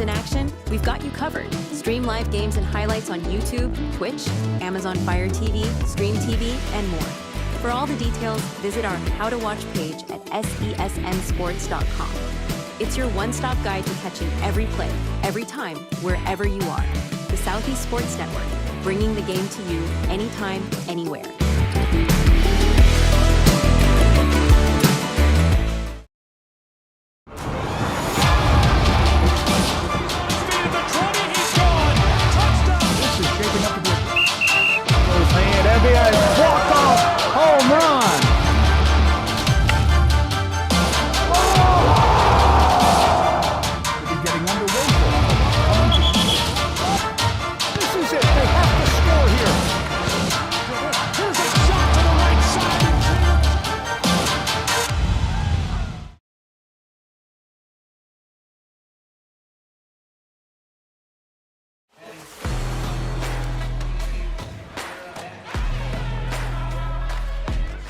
in action, we've got you covered. Stream live games and highlights on YouTube, Twitch, Amazon Fire TV, Stream TV, and more. For all the details, visit our How to Watch page at sesnsports.com. It's your one-stop guide to catching every play, every time, wherever you are. The Southeast Sports Network, bringing the game to you anytime, anywhere.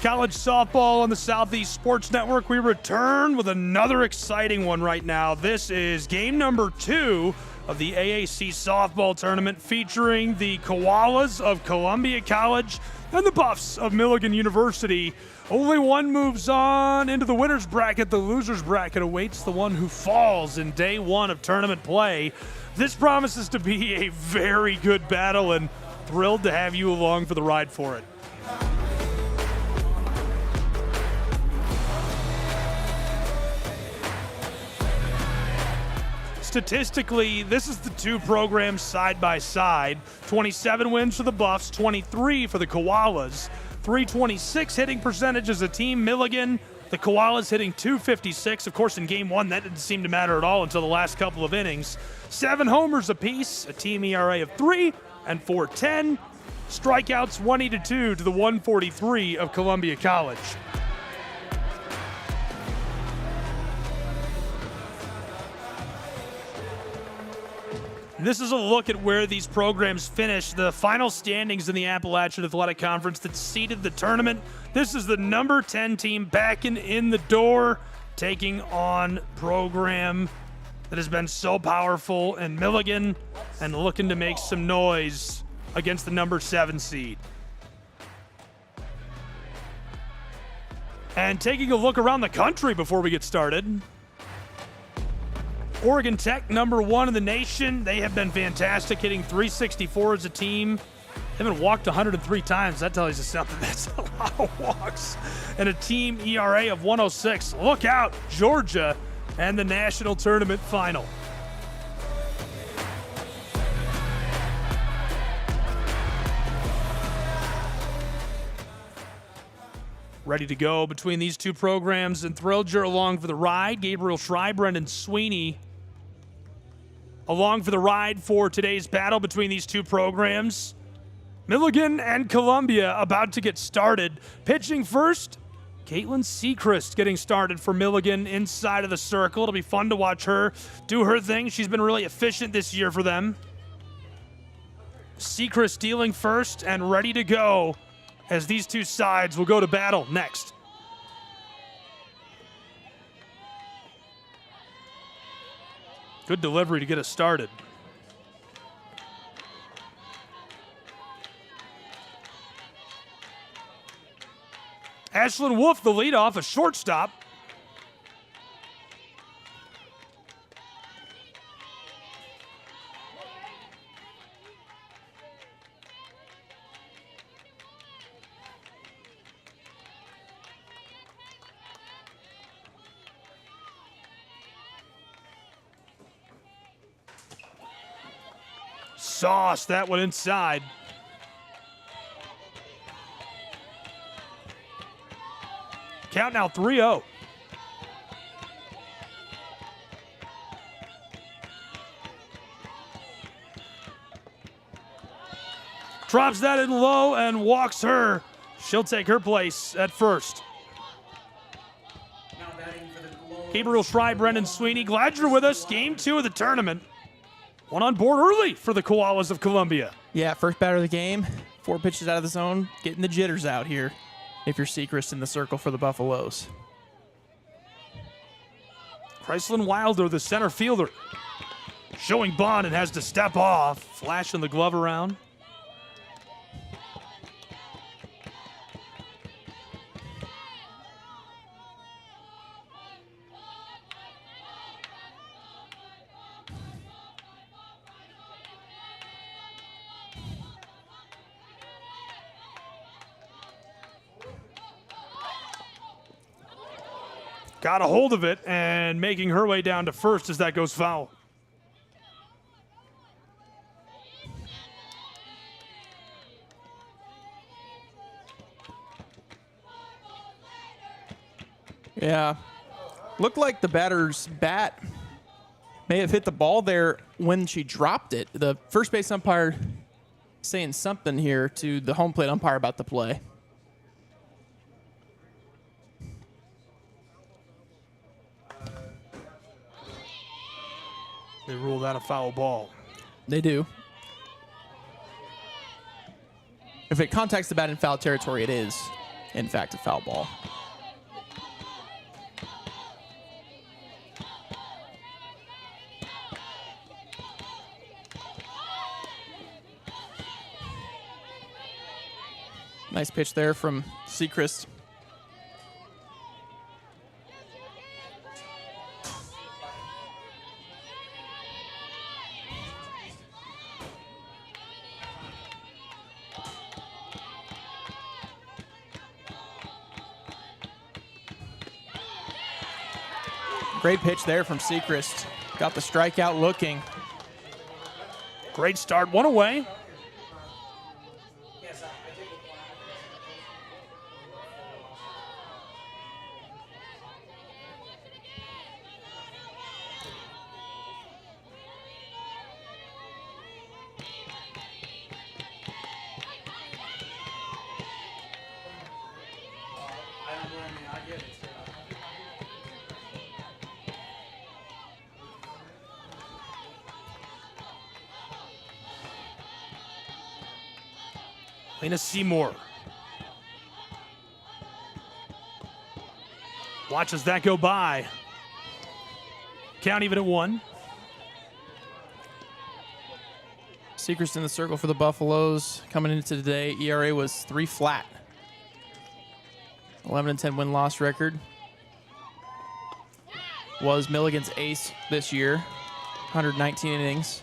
College softball on the Southeast Sports Network. We return with another exciting one right now. This is game number 2 of the AAC softball tournament featuring the Koalas of Columbia College and the Buffs of Milligan University. Only one moves on into the winner's bracket. The loser's bracket awaits the one who falls in day 1 of tournament play. This promises to be a very good battle, and thrilled to have you along for the ride for it. Statistically, this is the two programs side by side. 27 wins for the Buffs, 23 for the Koalas. 326 hitting percentage as a team. Milligan, the Koalas hitting 256. Of course, in game 1, that didn't seem to matter at all until the last couple of innings. 7 homers apiece, a team ERA of 3 and 4.10. Strikeouts 182 to the 143 of Columbia College. This is a look at where these programs finished, the final standings in the Appalachian Athletic Conference that seeded the tournament. This is the number 10 team back in the door, taking on program that has been so powerful in Milligan and looking to make some noise against the number 7 seed. And taking a look around the country before we get started. Oregon Tech, number 1 in the nation. They have been fantastic, hitting 364 as a team. They've been walked 103 times. That tells you something. That's a lot of walks. And a team ERA of 106. Look out, Georgia and the national tournament final. Ready to go between these two programs, and thrilled you're along for the ride. Gabriel Schrei, Brendan Sweeney along for the ride for today's battle between these two programs. Milligan and Columbia about to get started. Pitching first, Caitlin Sechrist getting started for Milligan inside of the circle. It'll be fun to watch her do her thing. She's been really efficient this year for them. Sechrist dealing first and ready to go as these two sides will go to battle next. Good delivery to get us started. Ashlyn Wolf, the leadoff, a shortstop. Sauce that one inside. Count now 3-0. Drops that in low and walks her. She'll take her place at first. Gabriel Schrei, Brendan Sweeney, glad you're with us. Game 2 of the tournament. One on board early for the Koalas of Columbia. Yeah, first batter of the game. 4 pitches out of the zone. Getting the jitters out here if you're Sechrist in the circle for the Buffaloes. Chryslyn Wilder, the center fielder. showing bond and has to step off, flashing the glove around. Got a hold of it and making her way down to first as that goes foul. Yeah. Looked like the batter's bat may have hit the ball there when she dropped it. The first base umpire saying something here to the home plate umpire about the play. They rule that a foul ball. They do. If it contacts the bat in foul territory, it is, in fact, a foul ball. Nice pitch there from Sechrist. Great pitch there from Sechrist. Got the strikeout looking. Great start, one away. Lena Seymour. Watches that go by. Count even at 1. Sechrist in the circle for the Buffaloes. Coming into today, ERA was 3 flat. 11-10 win-loss record. Was Milligan's ace this year. 119 innings.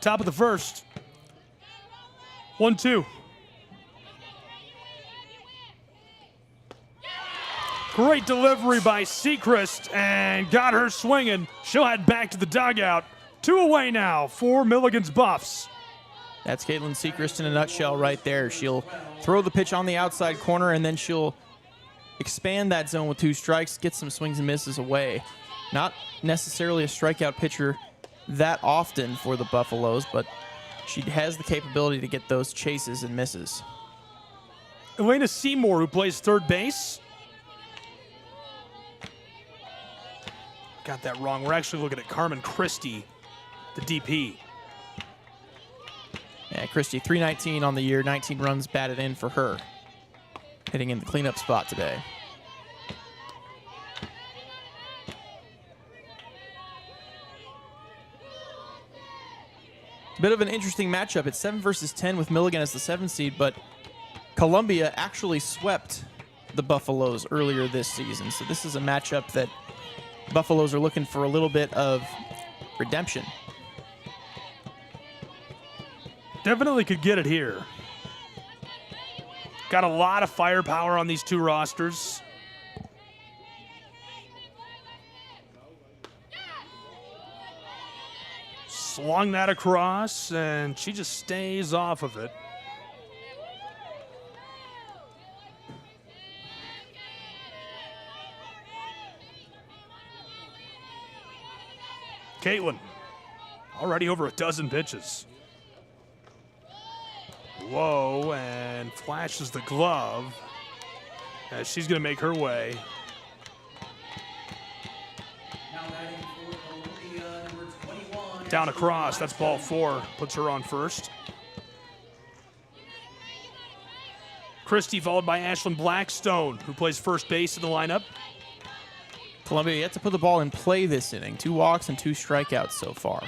Top of the first. 1-2. Great delivery by Sechrist and got her swinging. She'll head back to the dugout. 2 away now for Milligan's Buffs. That's Caitlin Sechrist in a nutshell right there. She'll throw the pitch on the outside corner, and then she'll expand that zone with 2 strikes, get some swings and misses away. Not necessarily a strikeout pitcher that often for the Buffaloes, but she has the capability to get those chases and misses. Elena Seymour, who plays third base. Got that wrong. We're actually looking at Carmen Christie, the DP. Yeah, Christie, 319 on the year, 19 runs batted in for her. Hitting in the cleanup spot today. Bit of an interesting matchup. It's 7 versus 10 with Milligan as the 7 seed, but Columbia actually swept the Buffaloes earlier this season. So this is a matchup that Buffaloes are looking for a little bit of redemption. Definitely could get it here. Got a lot of firepower on these 2 rosters. Slung that across, and she just stays off of it. Caitlin, already over a dozen pitches. Whoa, and flashes the glove as she's going to make her way. Down across, that's ball 4, puts her on first. Christie, followed by Ashlyn Blackstone, who plays first base in the lineup. Columbia yet to put the ball in play this inning. 2 walks and 2 strikeouts so far.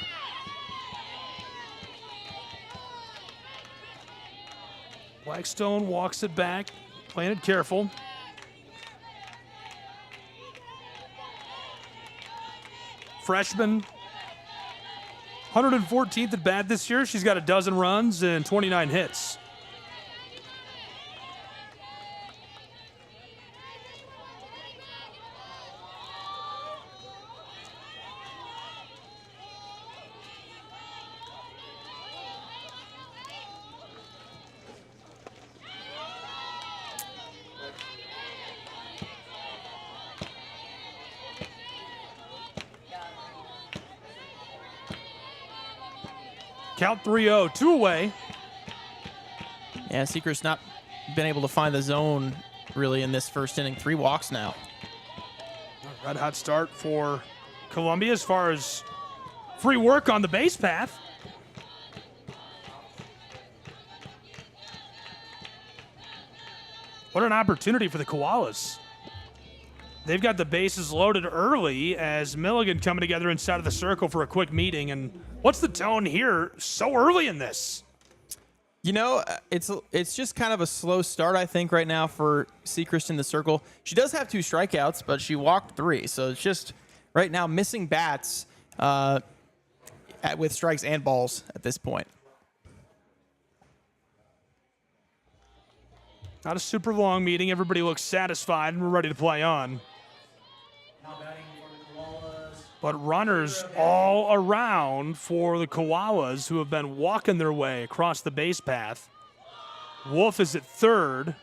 Blackstone walks it back, playing it careful. Freshman, 114th at bat this year. She's got a dozen runs and 29 hits. Count 3-0, 2 away. Yeah, Seacrest not been able to find the zone really in this first inning. 3 walks now. Red hot start for Columbia as far as free work on the base path. What an opportunity for the Koalas. They've got the bases loaded early as Milligan coming together inside of the circle for a quick meeting. And what's the tone here so early in this? You know, it's just kind of a slow start, I think, right now for Seacrest in the circle. She does have 2 strikeouts, but she walked 3. So it's just right now missing bats with strikes and balls at this point. Not a super long meeting. Everybody looks satisfied and we're ready to play on. But runners all around for the Koalas, who have been walking their way across the base path. Wolf is at third.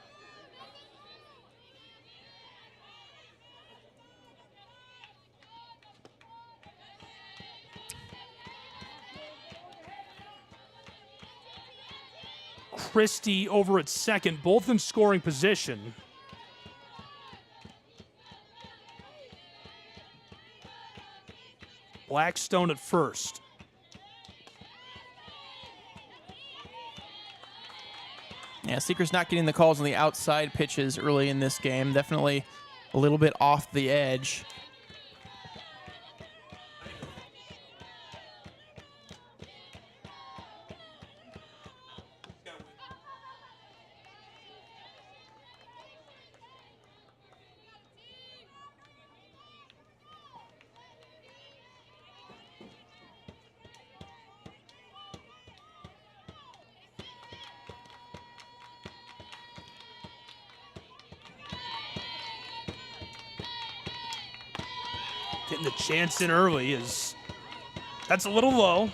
Christie over at second, both in scoring position. Blackstone at first. Yeah, Seacrest not getting the calls on the outside pitches early in this game. Definitely a little bit off the edge. Getting the chance in early that's a little low.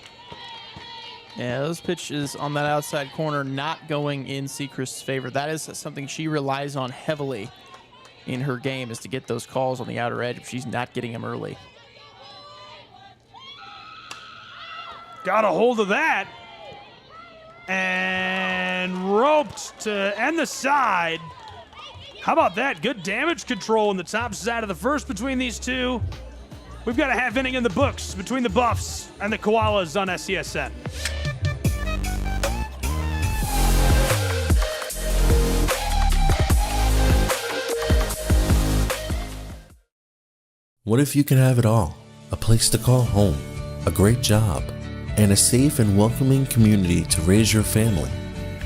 Yeah, those pitches on that outside corner not going in Seacrest's favor. That is something she relies on heavily in her game, is to get those calls on the outer edge, but she's not getting them early. Got a hold of that. And roped to end the side. How about that? Good damage control in the top side of the first between these two. We've got a half inning in the books between the Buffs and the Koalas on SCSN. What if you can have it all? A place to call home, a great job, and a safe and welcoming community to raise your family.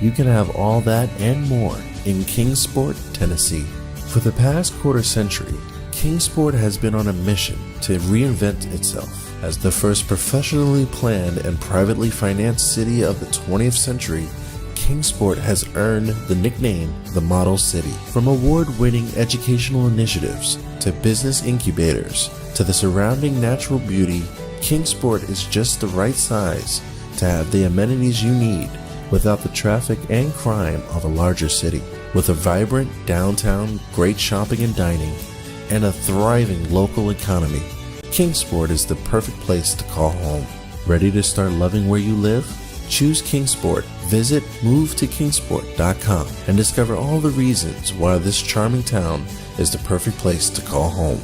You can have all that and more in Kingsport, Tennessee. For the past quarter century, Kingsport has been on a mission to reinvent itself as the first professionally planned and privately financed city of the 20th century. Kingsport has earned the nickname the Model City. From award-winning educational initiatives to business incubators to the surrounding natural beauty, Kingsport is just the right size to have the amenities you need without the traffic and crime of a larger city. With a vibrant downtown, great shopping and dining, and a thriving local economy, Kingsport is the perfect place to call home. Ready to start loving where you live? Choose Kingsport. Visit movetokingsport.com and discover all the reasons why this charming town is the perfect place to call home.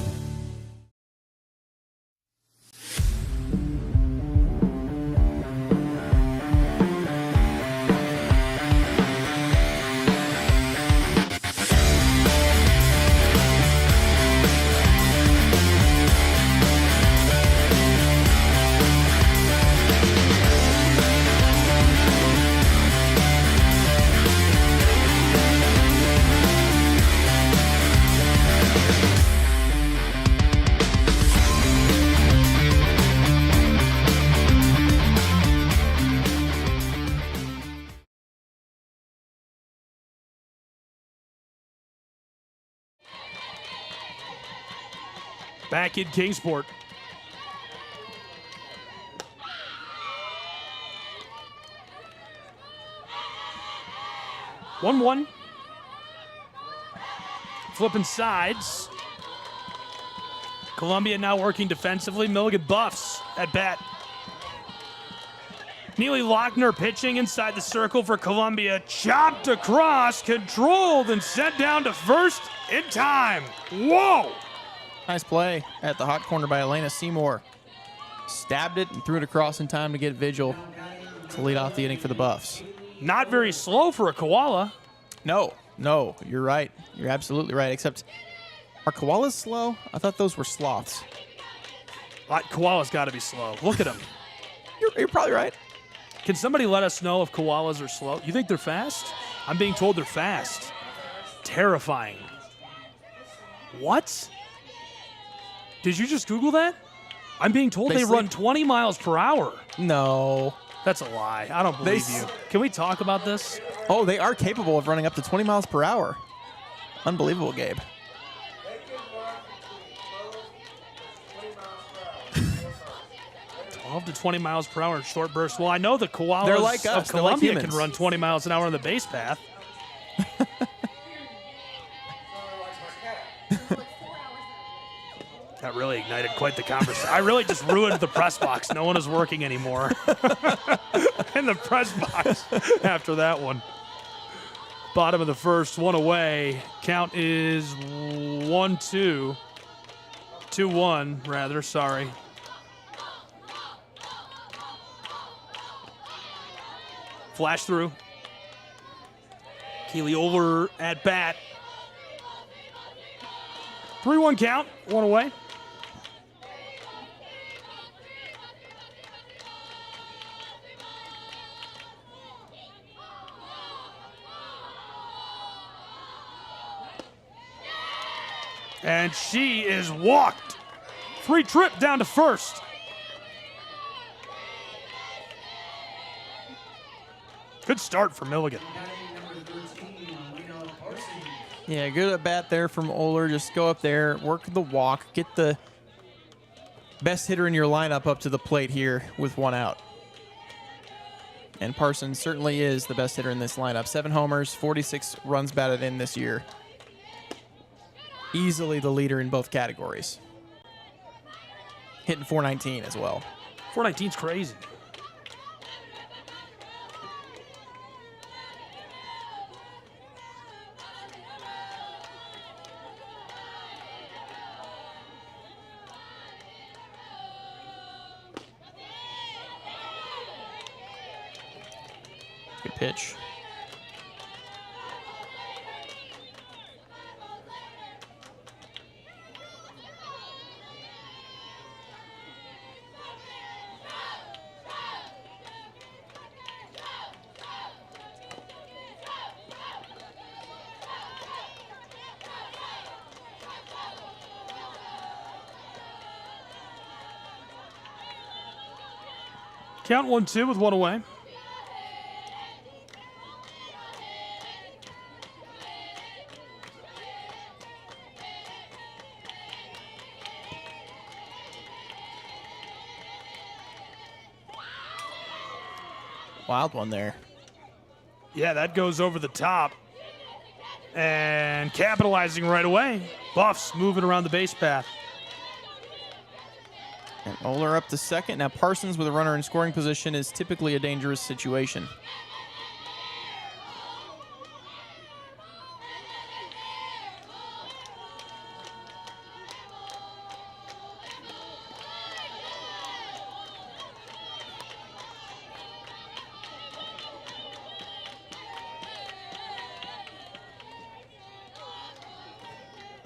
Back in Kingsport. One. Flipping sides. Columbia now working defensively. Milligan buffs at bat. Neely Lochner pitching inside the circle for Columbia. Chopped across, controlled, and sent down to first in time. Whoa! Nice play at the hot corner by Elena Seymour. Stabbed it and threw it across in time to get Vigil to lead off the inning for the Buffs. Not very slow for a koala. No, you're right. You're absolutely right, except are koalas slow? I thought those were sloths. Koala's got to be slow. Look at him. You're probably right. Can somebody let us know if koalas are slow? You think they're fast? I'm being told they're fast. Terrifying. What? Did you just Google that? I'm being told they run 20 miles per hour. No. That's a lie. I don't believe you. Can we talk about this? Oh, they are capable of running up to 20 miles per hour. Unbelievable, Gabe. 12 to 20 miles per hour in short bursts. Well, I know the koalas They're like us. of Columbia They're like can run 20 miles an hour on the base path. That really ignited quite the conversation. I really just ruined the press box. No one is working anymore in the press box after that one. Bottom of the first, one away. Count is 1-2. 2-1, rather, sorry. Flash through. Keely Oler at bat. 3-1 count, one away. And she is walked. Free trip down to first. Good start for Milligan. Yeah, good at bat there from Oler. Just go up there, work the walk, get the best hitter in your lineup up to the plate here with one out. And Parsons certainly is the best hitter in this lineup. 7 homers, 46 runs batted in this year. Easily the leader in both categories. Hitting .419 as well. 419's crazy. Good pitch. Count 1-2 with one away. Wild one there. Yeah, that goes over the top. And capitalizing right away. Buffs moving around the base path. And Oler up to second. Now Parsons with a runner in scoring position is typically a dangerous situation.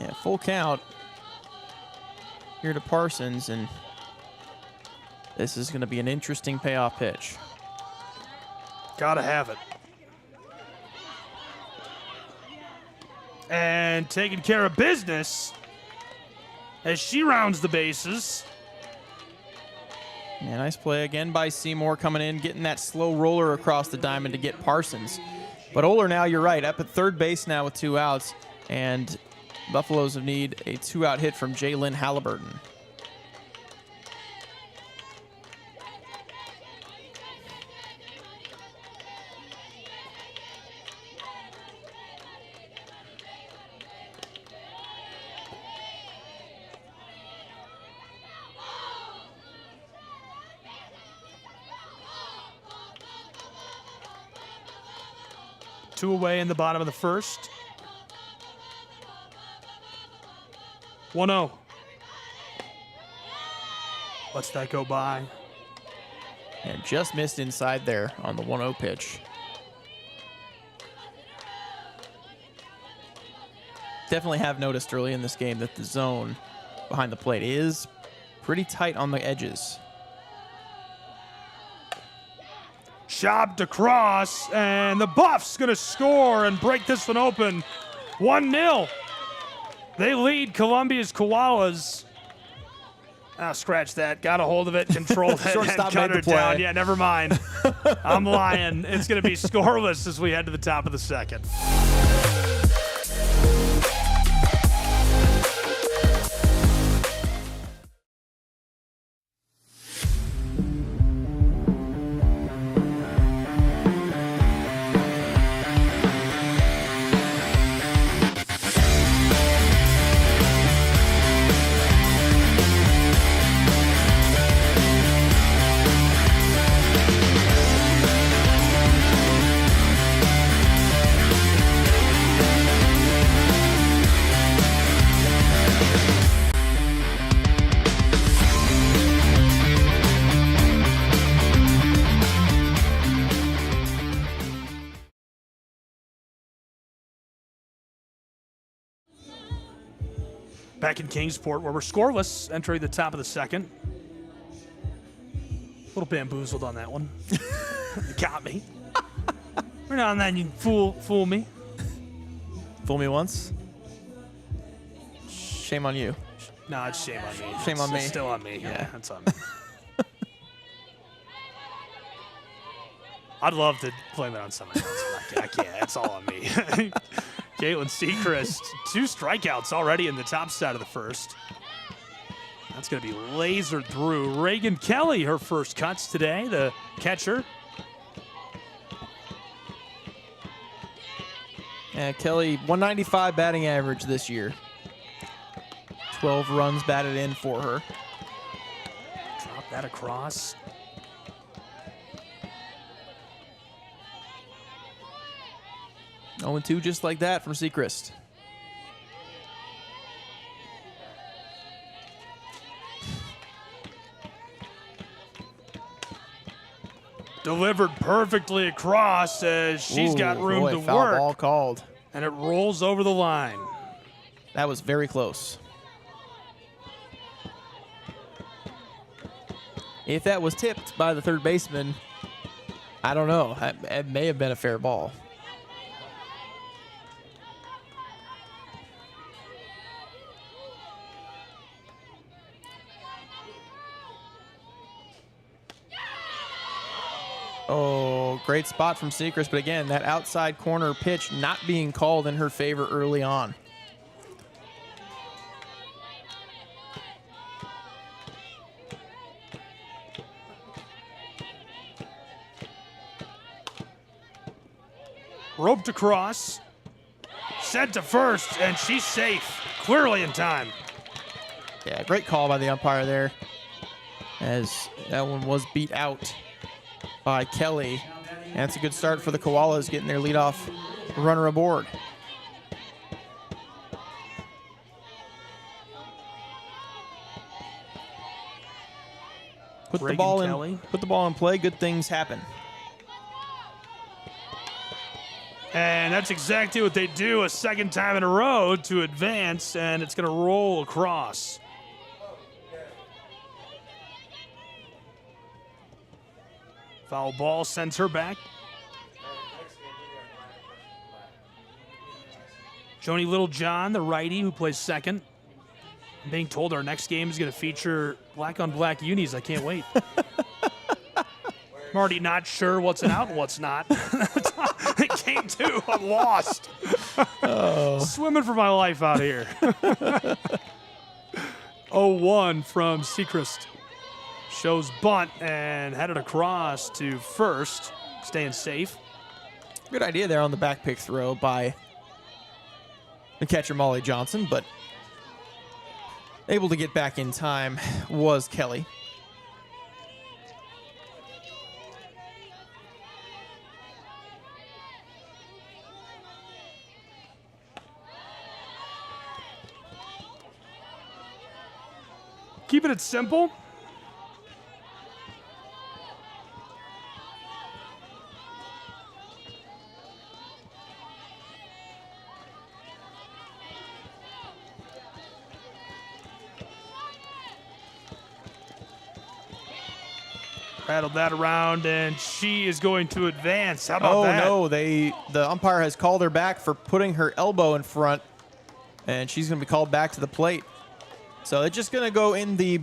Yeah, full count here to Parsons, and this is going to be an interesting payoff pitch. Gotta have it. And taking care of business as she rounds the bases. Yeah, nice play again by Seymour coming in, getting that slow roller across the diamond to get Parsons. But Oler now, you're right, up at third base now with 2 outs. And Buffaloes need a 2-out hit from Jalen Halliburton. Two away in the bottom of the first. 1-0. Lets that go by. And just missed inside there on the 1-0 pitch. Definitely have noticed early in this game that the zone behind the plate is pretty tight on the edges. Chopped across, and the Buffs going to score and break this one open. 1-0. They lead Columbia's Koalas. Scratch that. Got a hold of it, controlled it, and cut her down. Yeah, never mind. I'm lying. It's going to be scoreless as we head to the top of the second. Back in Kingsport, where we're scoreless, entering the top of the second. A little bamboozled on that one. You got me. Every now and then you fool me. Fool me once. Shame on you. No, it's shame on me. Shame on me. It's still on me. Yeah. That's on me. I'd love to blame it on someone else. I can't. It's all on me. Caitlin Seacrest, 2 strikeouts already in the top side of the first. That's going to be lasered through. Reagan Kelly, her first cuts today, the catcher. Yeah, Kelly, 195 batting average this year. 12 runs batted in for her. Drop that across. Oh, and 2 just like that from Seacrest. Delivered perfectly across as she's got room to foul work. Ball called. And it rolls over the line. That was very close. If that was tipped by the third baseman, I don't know. It may have been a fair ball. Oh, great spot from Seacrest, but again, that outside corner pitch not being called in her favor early on. Roped across, sent to first, and she's safe, clearly in time. Yeah, great call by the umpire there, as that one was beat out by Kelly. And it's a good start for the Koalas, getting their leadoff runner aboard. Put the ball in play, good things happen. And that's exactly what they do a second time in a row to advance, and it's going to roll across. Foul ball sends her back. Joni Littlejohn, the righty who plays second. I'm being told our next game is going to feature black-on-black unis. I can't wait. I'm already not sure what's an out and what's not. Game 2, I'm lost. Swimming for my life out here. 0-1 from Sechrist. Shows bunt and headed across to first, staying safe. Good idea there on the back pick throw by the catcher Molly Johnson, but able to get back in time was Kelly. Keeping it simple. Rattled that around, and she is going to advance. How about that? Oh, no. The umpire has called her back for putting her elbow in front, and she's going to be called back to the plate. So it's just going to go in the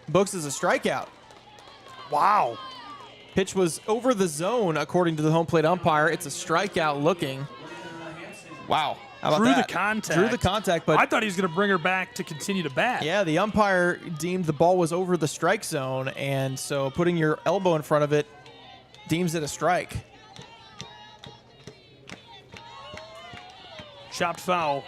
books as a strikeout. Wow. Pitch was over the zone, according to the home plate umpire. It's a strikeout looking. Wow. How about Drew that? the contact. Drew the contact, but I thought he was going to bring her back to continue to bat. yeah, the umpire deemed the ball was over the strike zone, and so putting your elbow in front of it deems it a strike. Chopped foul.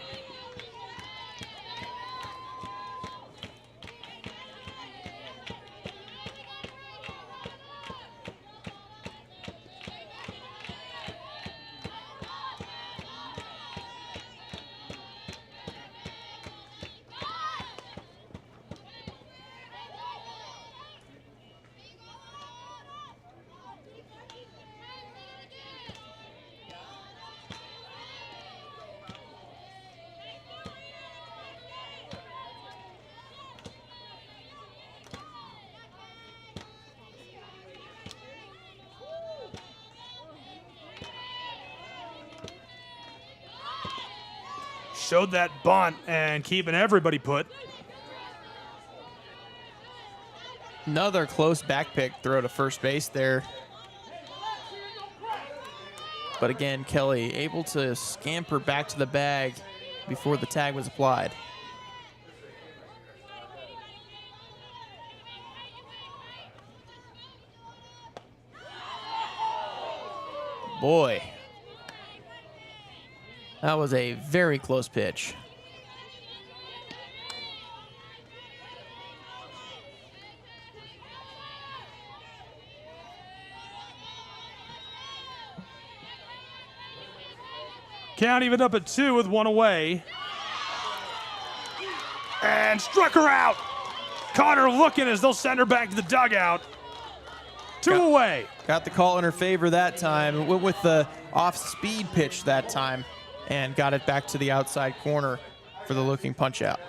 Showed that bunt and keeping everybody put. Another close back pick throw to first base there. But again, Kelly able to scamper back to the bag before the tag was applied. Boy, that was a very close pitch. Count even up at 2 with 1 away. And struck her out. Caught her looking as they'll send her back to the dugout. 2 away. Got the call in her favor that time. Went with the off-speed pitch that time and got it back to the outside corner for the looking punch out.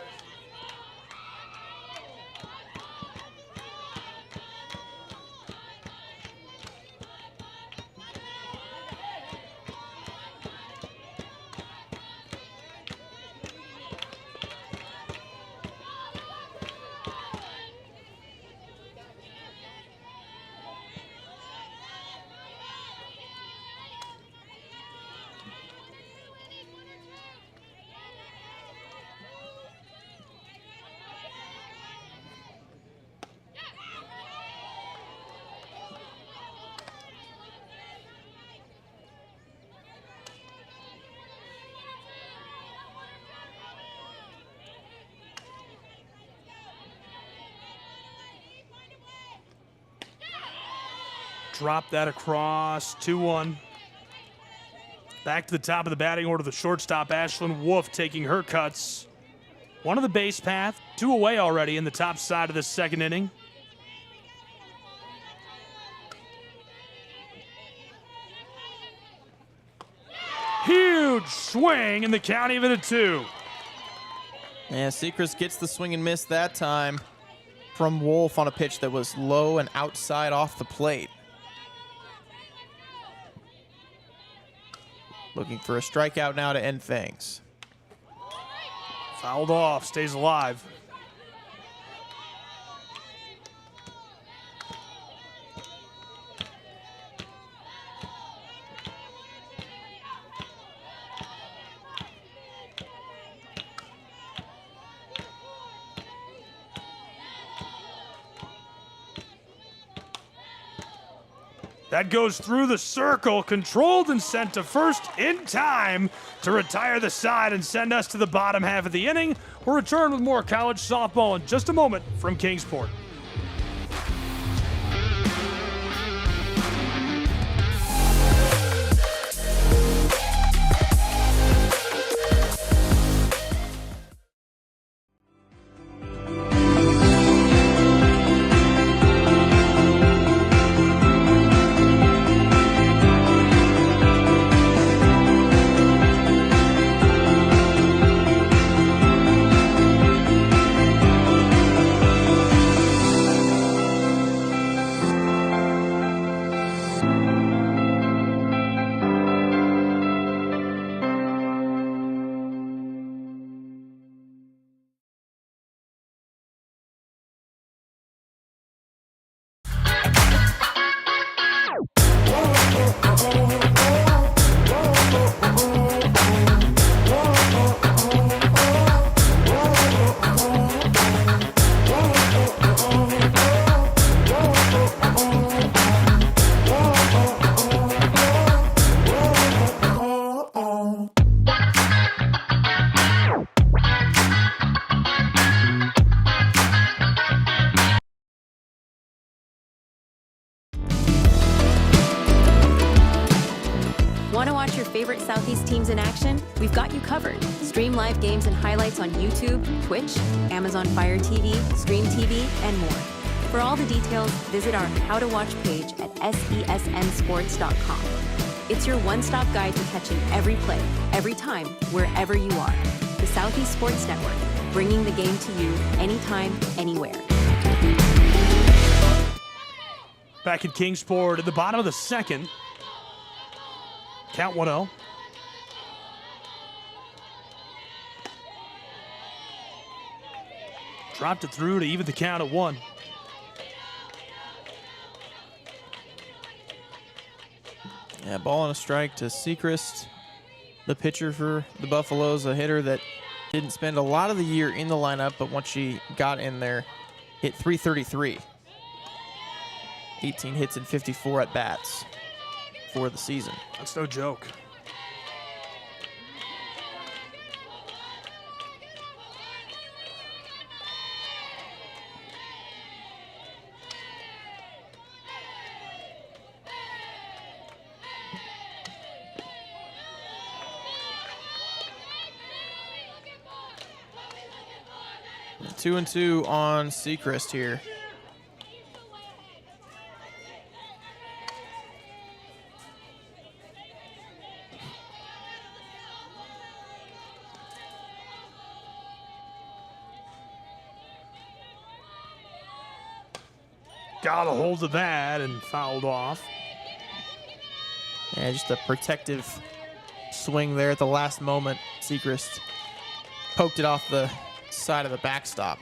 Drop that across, 2-1. Back to the top of the batting order, the shortstop, Ashlyn Wolf, taking her cuts. One of the base path, 2 away already in the top side of the second inning. Huge swing, and the count even at 2. Yeah, Sechrist gets the swing and miss that time from Wolf on a pitch that was low and outside off the plate. Looking for a strikeout now to end things. Fouled off, stays alive. That goes through the circle, controlled and sent to first in time to retire the side and send us to the bottom half of the inning. We'll return with more college softball in just a moment from Kingsport. Want to watch your favorite Southeast teams in action? We've got you covered. Stream live games and highlights on YouTube, Twitch, Amazon Fire TV, Stream TV, and more. For all the details, visit our How to Watch page at sesnsports.com. It's your one-stop guide to catching every play, every time, wherever you are. The Southeast Sports Network, bringing the game to you anytime, anywhere. Back at Kingsport at the bottom of the second. Count 1-0. Dropped it through to even the count at 1. Yeah, ball and a strike to Sechrist, the pitcher for the Buffaloes, a hitter that didn't spend a lot of the year in the lineup, but once she got in there, hit .333. 18 hits and 54 at bats for the season. That's no joke. Two and two on Sechrist here. Got a hold of that and fouled off. Yeah, just a protective swing there at the last moment. Sechrist poked it off the side of the backstop.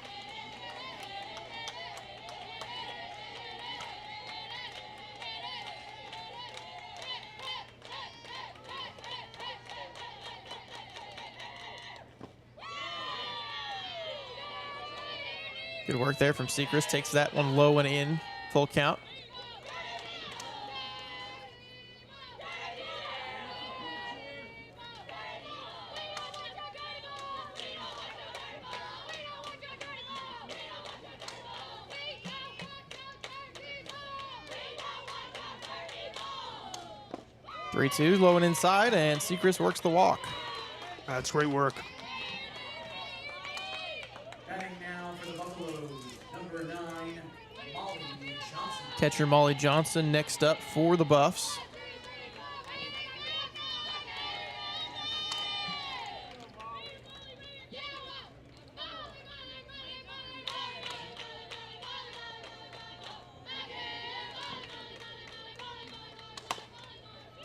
Good work there from Sechrist. Takes that one low and in. Full count. Three-two, low and inside, and Sechrist works the walk. That's great work. Catcher Molly Johnson next up for the Buffs.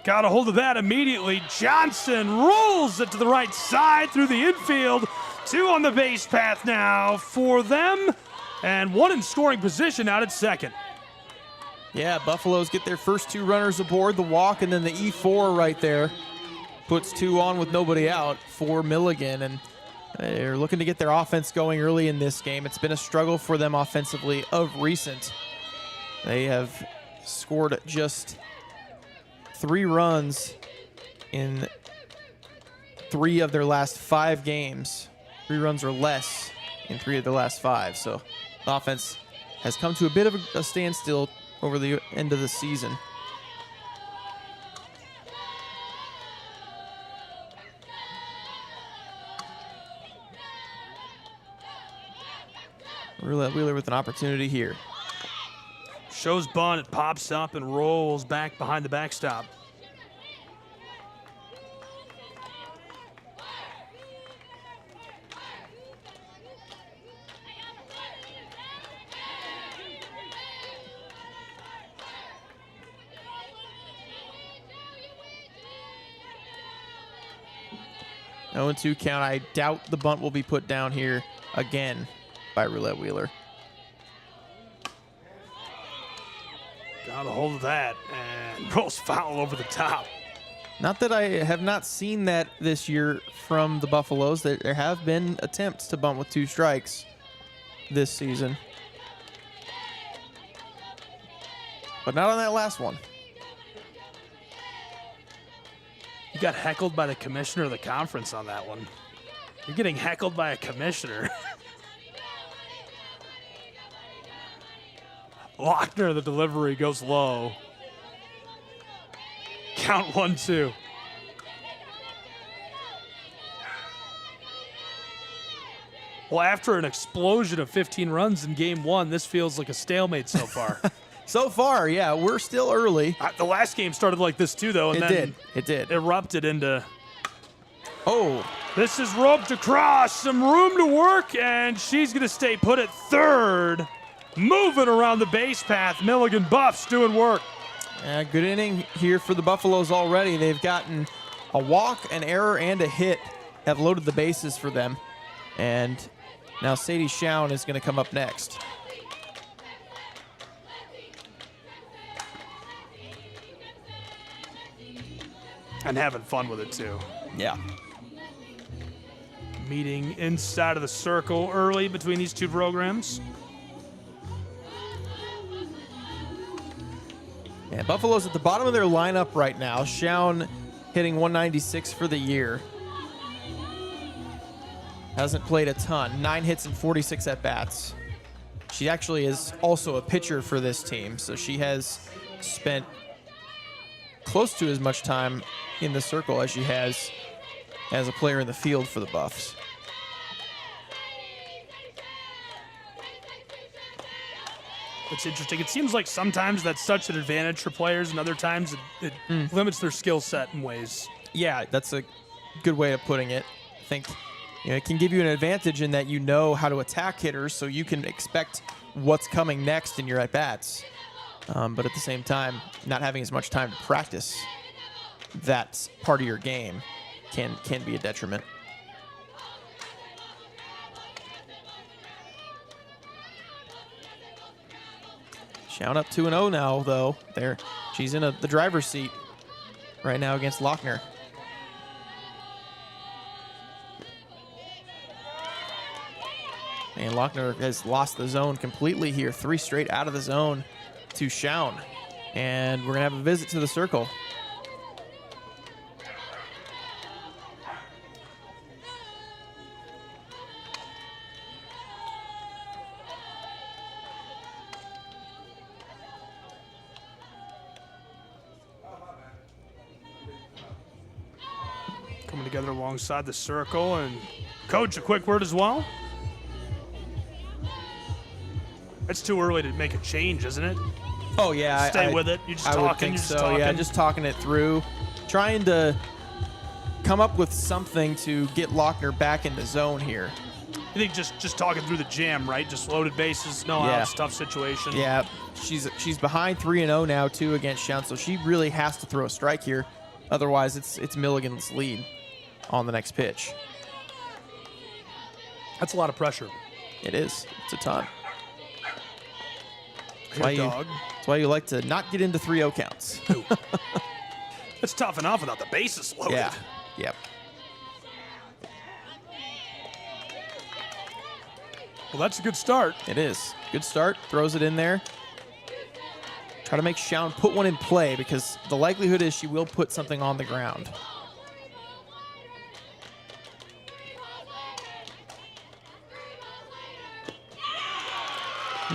Got a hold of that immediately. Johnson rolls it to the right side through the infield. Two on the base path now for them, and one in scoring position out at second. Yeah, Buffaloes get their first two runners aboard, the walk, and then the E4 right there puts two on with nobody out for Milligan, and they're looking to get their offense going early in this game. It's been a struggle for them offensively of recent. They have scored just 3 runs in 3 of their last 5 games. 3 runs or less in 3 of their last 5. So the offense has come to a bit of a standstill over the end of the season. Roulette Wheeler with an opportunity here. Shows bunt, it pops up and rolls back behind the backstop. No 0-2 count. I doubt the bunt will be put down here again by Roulette Wheeler. Got a hold of that and rolls foul over the top. Not that I have not seen that this year from the Buffaloes. There have been attempts to bunt with 2 strikes this season, but not on that last one. You got heckled by the commissioner of the conference on that one. You're getting heckled by a commissioner. Lochner, the delivery goes low. Count 1-2. Well, after an explosion of 15 runs in game 1, this feels like a stalemate so far. So far, yeah, we're still early. The last game started like this too, though, and then It did. erupted into. Oh, This is roped across, some room to work, and she's going to stay put at third. Moving around the base path, Milligan Buffs doing work. good inning here for the Buffaloes already. They've gotten a walk, an error, and a hit, have loaded the bases for them. And now Sadie Schown is going to come up next. And having fun with it, too. Yeah. Meeting inside of the circle early between these two programs. Yeah, Buffalo's at the bottom of their lineup right now. Schown hitting 196 for the year. Hasn't played a ton. 9 hits and 46 at-bats. She actually is also a pitcher for this team, so she has spent close to as much time in the circle as she has as a player in the field for the Buffs. It's interesting. It seems like sometimes that's such an advantage for players, and other times it limits their skill set in ways. Yeah, that's a good way of putting it. I think it can give you an advantage in that you know how to attack hitters, so you can expect what's coming next in your at-bats. But at the same time, not having as much time to practice that part of your game can be a detriment. Schown up 2-0 now, though. She's in the driver's seat right now against Lochner. And Lochner has lost the zone completely here. 3 straight out of the zone to Schown. And we're going to have a visit to the circle. Coming together alongside the circle. And Coach, a quick word as well. It's too early to make a change, isn't it? Oh, yeah. Stay with it. You're just I talking. would think You're just so. talking. Yeah, just talking it through. Trying to come up with something to get Lochner back in the zone here. You think just talking through the jam, right? Just loaded bases, no outs, tough situation. Yeah, she's behind 3-0 now, too, against Schown, so she really has to throw a strike here. Otherwise, it's Milligan's lead on the next pitch. That's a lot of pressure. It is. It's a ton. That's why you like to not get into 3-0 counts. It's tough enough without the bases loaded. Yeah. Yep. Well, that's a good start. It is. Good start. Throws it in there. Try to make Shaun put one in play because the likelihood is she will put something on the ground.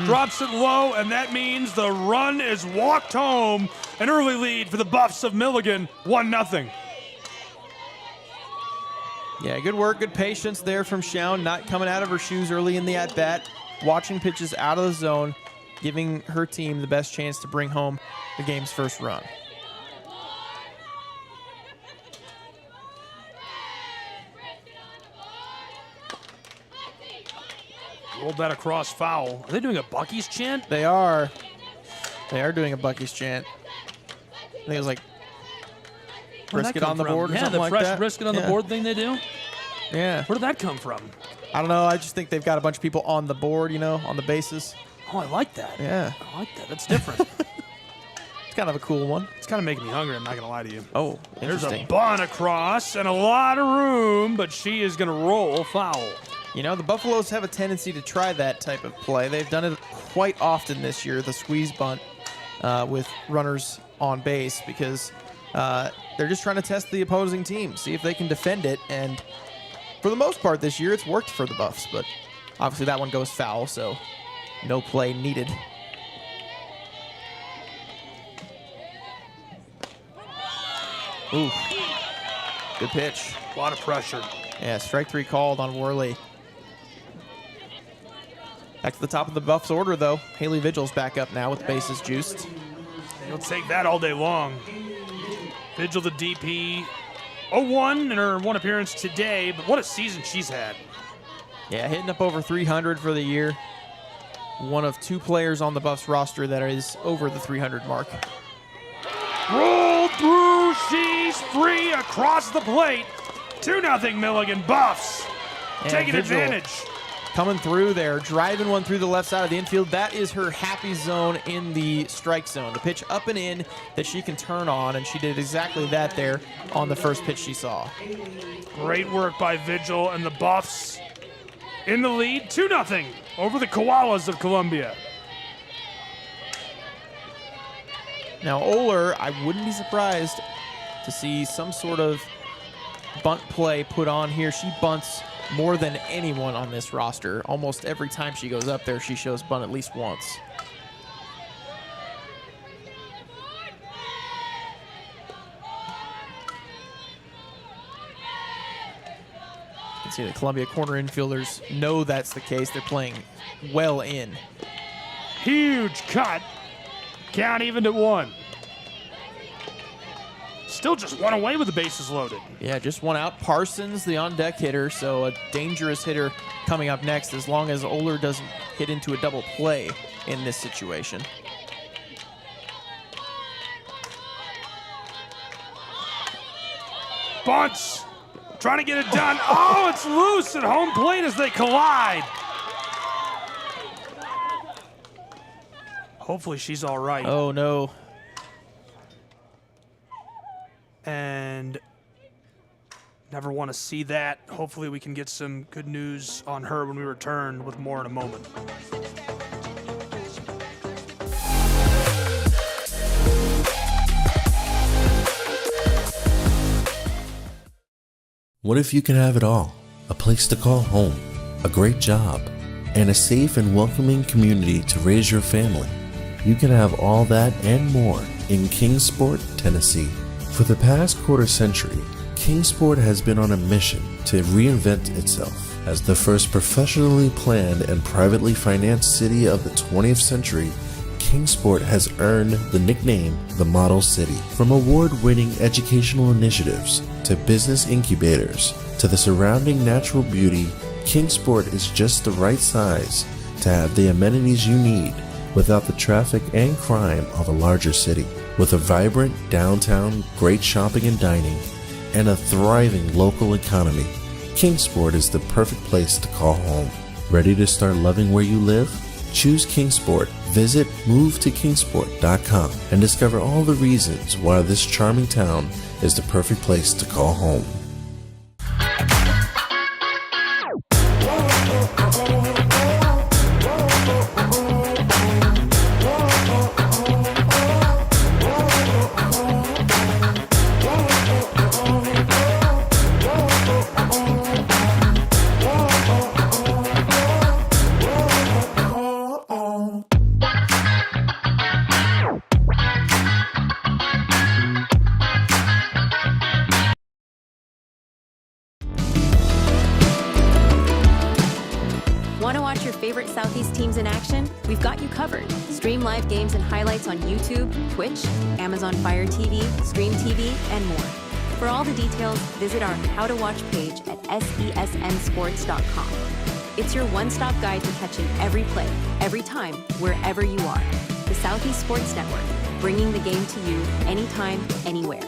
Drops it low, and that means the run is walked home. An early lead for the Buffs of Milligan, 1-0. Yeah, good work, good patience there from Shaun, not coming out of her shoes early in the at-bat, watching pitches out of the zone, giving her team the best chance to bring home the game's first run. Rolled that across foul. Are they doing a Bucky's chant? They are. They are doing a Bucky's chant. I think it was like brisket on the board or something like that. Yeah, the fresh brisket on the board thing they do. Yeah. Where did that come from? I don't know. I just think they've got a bunch of people on the board, you know, on the bases. Oh, I like that. Yeah. I like that. That's different. It's kind of a cool one. It's kind of making me hungry, I'm not going to lie to you. Oh, There's a interesting. bunt across and a lot of room, but she is going to roll foul. You know, the Buffaloes have a tendency to try that type of play. They've done it quite often this year, the squeeze bunt with runners on base, because they're just trying to test the opposing team, see if they can defend it. And for the most part this year, it's worked for the Buffs, but obviously that one goes foul, so no play needed. Ooh, good pitch. A lot of pressure. Yeah, strike three called on Worley. Back to the top of the Buffs order, though. Haley Vigil's back up now with bases juiced. He'll take that all day long. Vigil, the DP, 0-1 in her one appearance today, but what a season she's had. Yeah, hitting up over 300 for the year. One of two players on the Buffs roster that is over the 300 mark. Rolled through, she's free across the plate. 2-0 Milligan Buffs. And Taking Vigil advantage. coming through there, driving one through the left side of the infield. That is her happy zone in the strike zone. The pitch up and in that she can turn on, and she did exactly that there on the first pitch she saw. Great work by Vigil and the Buffs in the lead, 2-0 over the Koalas of Columbia. Now, Oler, I wouldn't be surprised to see some sort of bunt play put on here. She bunts more than anyone on this roster. Almost every time she goes up there, she shows bunt at least once. You can see the Columbia corner infielders know that's the case. They're playing well in. Huge cut. Count even to 1. Still just one away with the bases loaded. Yeah, just one out. Parsons, the on-deck hitter, so a dangerous hitter coming up next as long as Oler doesn't hit into a double play in this situation. Bunts. Trying to get it done. Oh, it's loose at home plate as they collide. Hopefully she's all right. Oh, no. And never want to see that. Hopefully we can get some good news on her when we return with more in a moment. What if you could have it all? A place to call home, a great job, and a safe and welcoming community to raise your family. You can have all that and more in Kingsport, Tennessee. For the past quarter century, Kingsport has been on a mission to reinvent itself. As the first professionally planned and privately financed city of the 20th century, Kingsport has earned the nickname the Model City. From award-winning educational initiatives to business incubators to the surrounding natural beauty, Kingsport is just the right size to have the amenities you need without the traffic and crime of a larger city. With a vibrant downtown, great shopping and dining, and a thriving local economy, Kingsport is the perfect place to call home. Ready to start loving where you live? Choose Kingsport. Visit movetokingsport.com and discover all the reasons why this charming town is the perfect place to call home. favorite Southeast teams in action? We've got you covered. Stream live games and highlights on YouTube, Twitch, Amazon Fire TV, Stream TV, and more. For all the details, visit our How to Watch page at sesnsports.com. It's your one-stop guide to catching every play, every time, wherever you are. The Southeast Sports Network, bringing the game to you anytime, anywhere.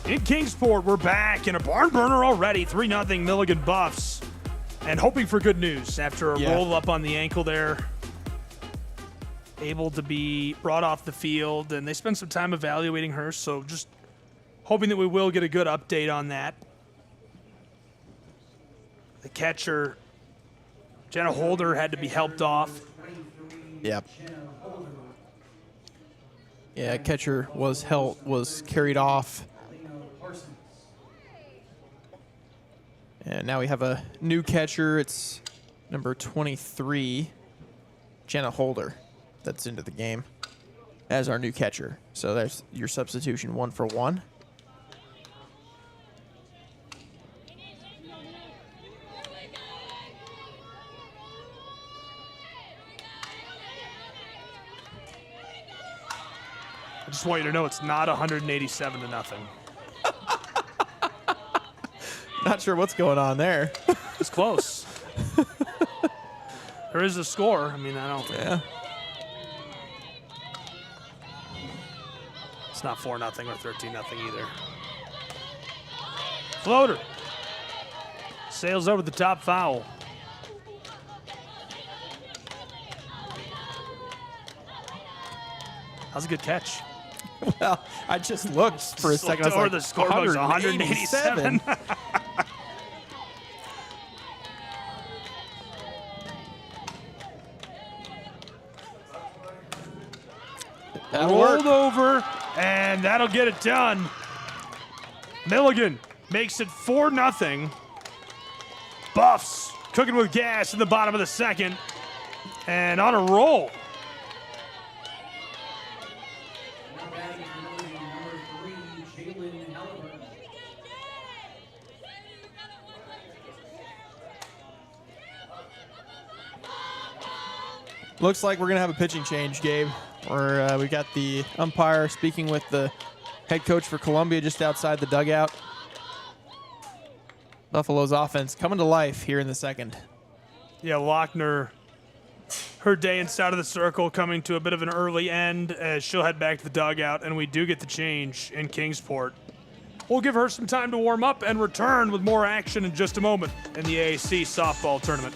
In Kingsport, we're back in a barn burner already. 3-0 Milligan Buffs. And hoping for good news after a roll up on the ankle there. Able to be brought off the field, and they spent some time evaluating her, so just hoping that we will get a good update on that. The catcher, Jenna Holder, had to be helped off. Yep. Yeah, catcher was carried off. And now we have a new catcher. It's number 23, Jenna Holder, that's into the game as our new catcher. So there's your substitution 1-for-1. I just want you to know it's not 187-0. Not sure what's going on there. It's close. There is a score. I mean, I don't think. Yeah. It's not 4-0 or 13-0 either. Floater. Sails over the top foul. That was a good catch. Well, I just looked for a second. I was like, the scorebook's 187. Rolled over, and that'll get it done. Milligan makes it 4-0. Buffs cooking with gas in the bottom of the second, and on a roll. Looks like we're going to have a pitching change, Gabe. We got the umpire speaking with the head coach for Columbia just outside the dugout. Buffalo's offense coming to life here in the second. Yeah, Lochner, her day inside of the circle coming to a bit of an early end as she'll head back to the dugout, and we do get the change in Kingsport. We'll give her some time to warm up and return with more action in just a moment in the AAC softball tournament.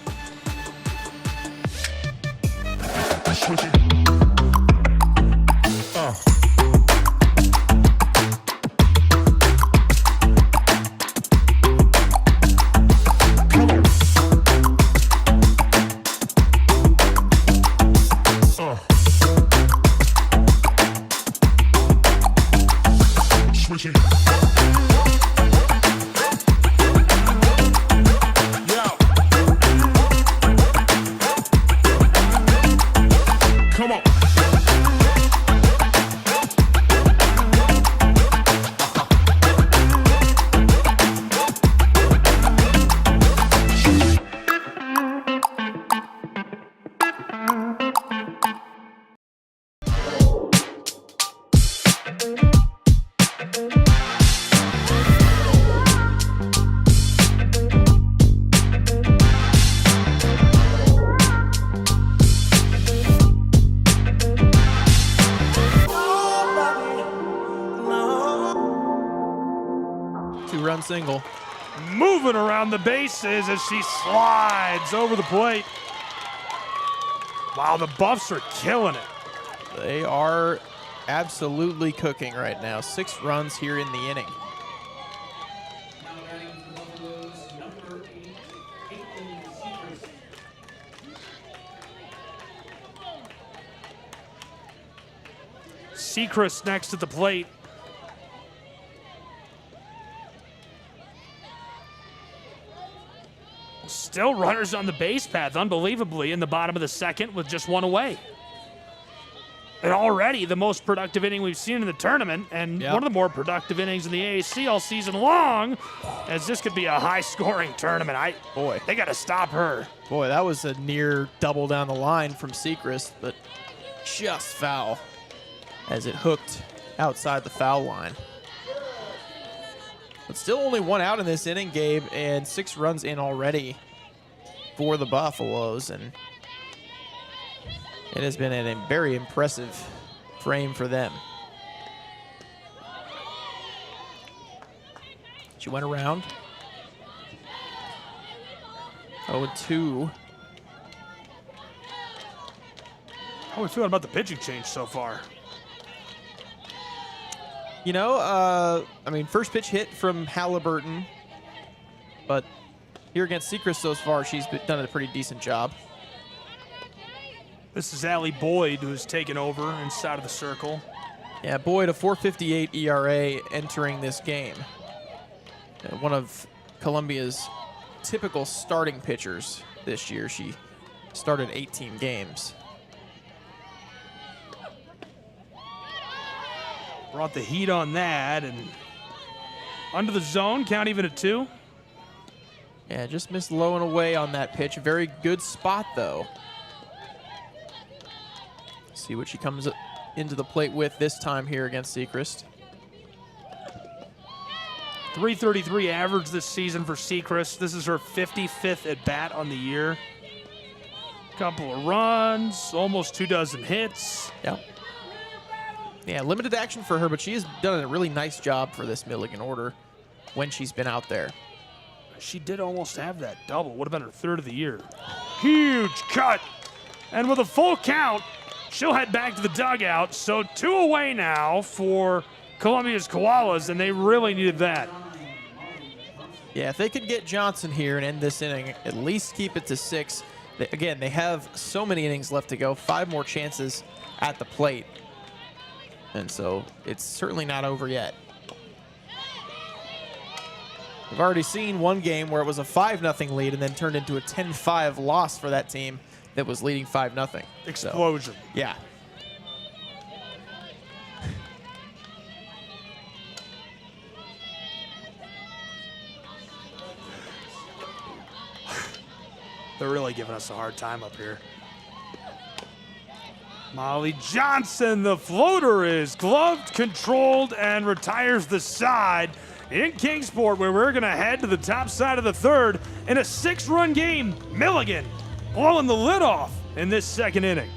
3-run single. Moving around the bases as she slides over the plate. Wow, the Buffs are killing it. They are absolutely cooking right now. 6 runs here in the inning. Sechrist next at the plate. Still runners on the base path, unbelievably, in the bottom of the second with just 1 away. And already the most productive inning we've seen in the tournament, and one of the more productive innings in the AAC all season long, as this could be a high-scoring tournament. They got to stop her. Boy, that was a near double down the line from Sechrist, but just foul as it hooked outside the foul line. But still only 1 out in this inning, Gabe, and 6 runs in already for the Buffaloes. And it has been a very impressive frame for them. She went around. 0-2. How are we feeling about the pitching change so far? You know, I mean, first pitch hit from Halliburton, but here against Sechrist so far, she's done a pretty decent job. This is Allie Boyd, who's taken over inside of the circle. Yeah, Boyd, a 4.58 ERA entering this game. One of Columbia's typical starting pitchers this year. She started 18 games. Brought the heat on that, and under the zone, count even at 2. Yeah, just missed low and away on that pitch. Very good spot, though. See what she comes into the plate with this time here against Sechrist. .333 average this season for Sechrist. This is her 55th at bat on the year. Couple of runs, almost 24 hits. Yeah. Yeah, limited action for her, but she has done a really nice job for this Milligan order when she's been out there. She did almost have that double. Would have been her 3rd of the year. Huge cut. And with a full count, she'll head back to the dugout. So 2 away now for Columbia's Koalas, and they really needed that. Yeah, if they could get Johnson here and end this inning, at least keep it to 6. Again, they have so many innings left to go, 5 more chances at the plate. And so it's certainly not over yet. We've already seen one game where it was a 5-0 lead and then turned into a 10-5 loss for that team that was leading 5-0. Explosion. So, yeah. They're really giving us a hard time up here. Molly Johnson, the floater is gloved, controlled, and retires the side in Kingsport, where we're going to head to the top side of the 3rd in a 6-run game. Milligan blowing the lid off in this 2nd inning.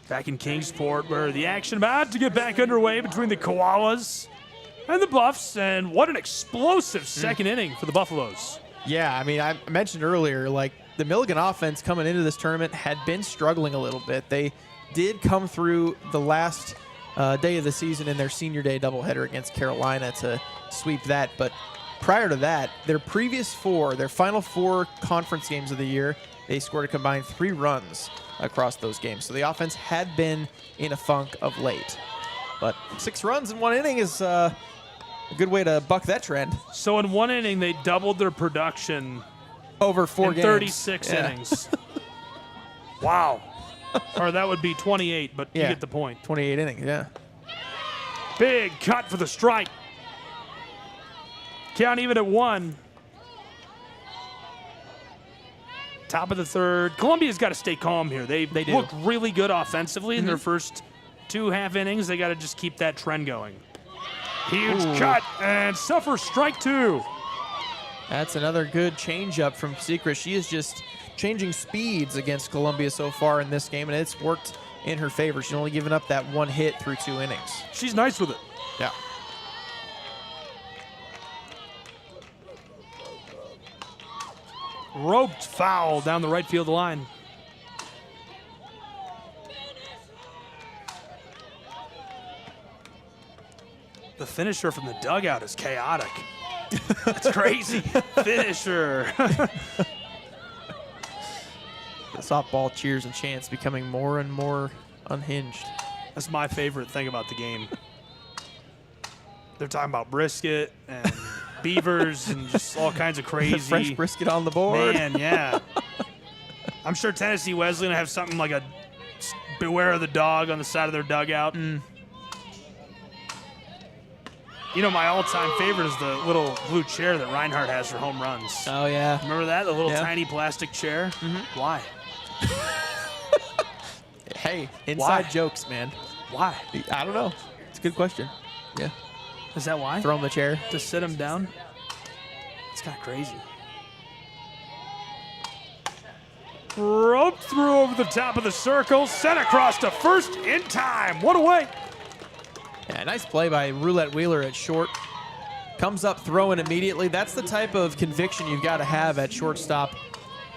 Back in Kingsport, where the action about to get back underway between the Koalas and the Buffs, and what an explosive 2nd inning for the Buffaloes. Yeah, I mean, I mentioned earlier, like, the Milligan offense coming into this tournament had been struggling a little bit. They did come through the last day of the season in their senior day doubleheader against Carolina to sweep that. But prior to that, their final 4 conference games of the year, they scored a combined 3 runs across those games. So the offense had been in a funk of late. But 6 runs in 1 inning is a good way to buck that trend. So in 1 inning, they doubled their production Over 4 in games. 36 innings. Wow. Or that would be 28, but you get the point. 28 innings, yeah. Big cut for the strike. Count even at 1. Top of the 3rd. Columbia's got to stay calm here. They do. looked really good offensively in their first 2 half innings. They got to just keep that trend going. Huge cut and suffer strike 2. That's another good changeup from Secret. She is just changing speeds against Columbia so far in this game, and it's worked in her favor. She's only given up that 1 hit through 2 innings. She's nice with it. Yeah. Roped foul down the right field line. The finisher from the dugout is chaotic. That's crazy. Finisher. The softball cheers and chants becoming more and more unhinged. That's my favorite thing about the game. They're talking about brisket and beavers and just all kinds of crazy. Fresh brisket on the board. Man, yeah. I'm sure Tennessee Wesleyan have something like a beware of the dog on the side of their dugout. You know, my all-time favorite is the little blue chair that Reinhardt has for home runs. Oh, yeah. Remember that? The little tiny plastic chair? Why? Hey, inside Why? jokes, man. Why? I don't know. It's a good question. Yeah. Is that why? Throw him the chair. To sit him down? It's kind of crazy. Roped through over the top of the circle, sent across to first in time. One away. Yeah, nice play by Roulette Wheeler at short. Comes up throwing immediately. That's the type of conviction you've got to have at shortstop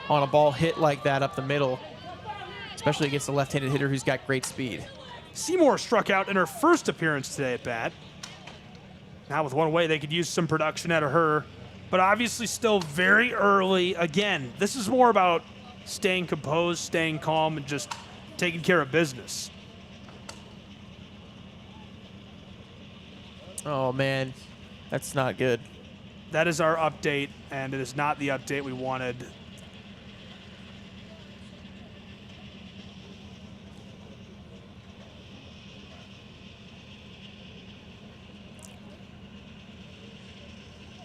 on a ball hit like that up the middle, especially against a left-handed hitter who's got great speed. Seymour struck out in her first appearance today at bat. Now with 1 away, they could use some production out of her, but obviously still very early. Again, this is more about staying composed, staying calm, and just taking care of business. Oh, man. That's not good. That is our update, and it is not the update we wanted.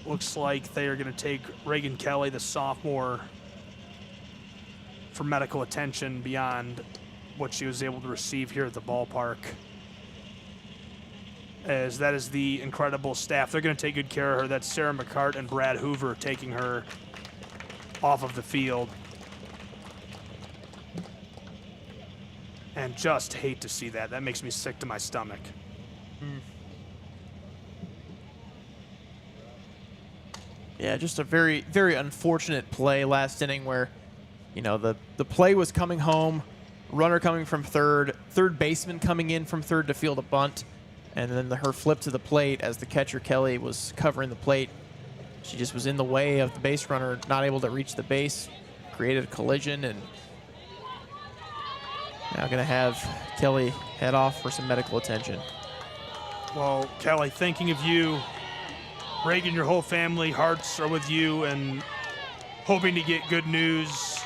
Looks like they are going to take Reagan Kelly, the sophomore, for medical attention beyond what she was able to receive here at the ballpark. As that is the incredible staff. They're going to take good care of her. That's Sarah McCart and Brad Hoover taking her off of the field. And just hate to see that. That makes me sick to my stomach. Yeah, just a very, very unfortunate play last inning where, you know, the play was coming home, runner coming from third baseman coming in from third to field a bunt, and then her flip to the plate as the catcher Kelly was covering the plate. She just was in the way of the base runner, not able to reach the base, created a collision, and now going to have Kelly head off for some medical attention. Well, Kelly, thinking of you. Reagan, your whole family, hearts are with you and hoping to get good news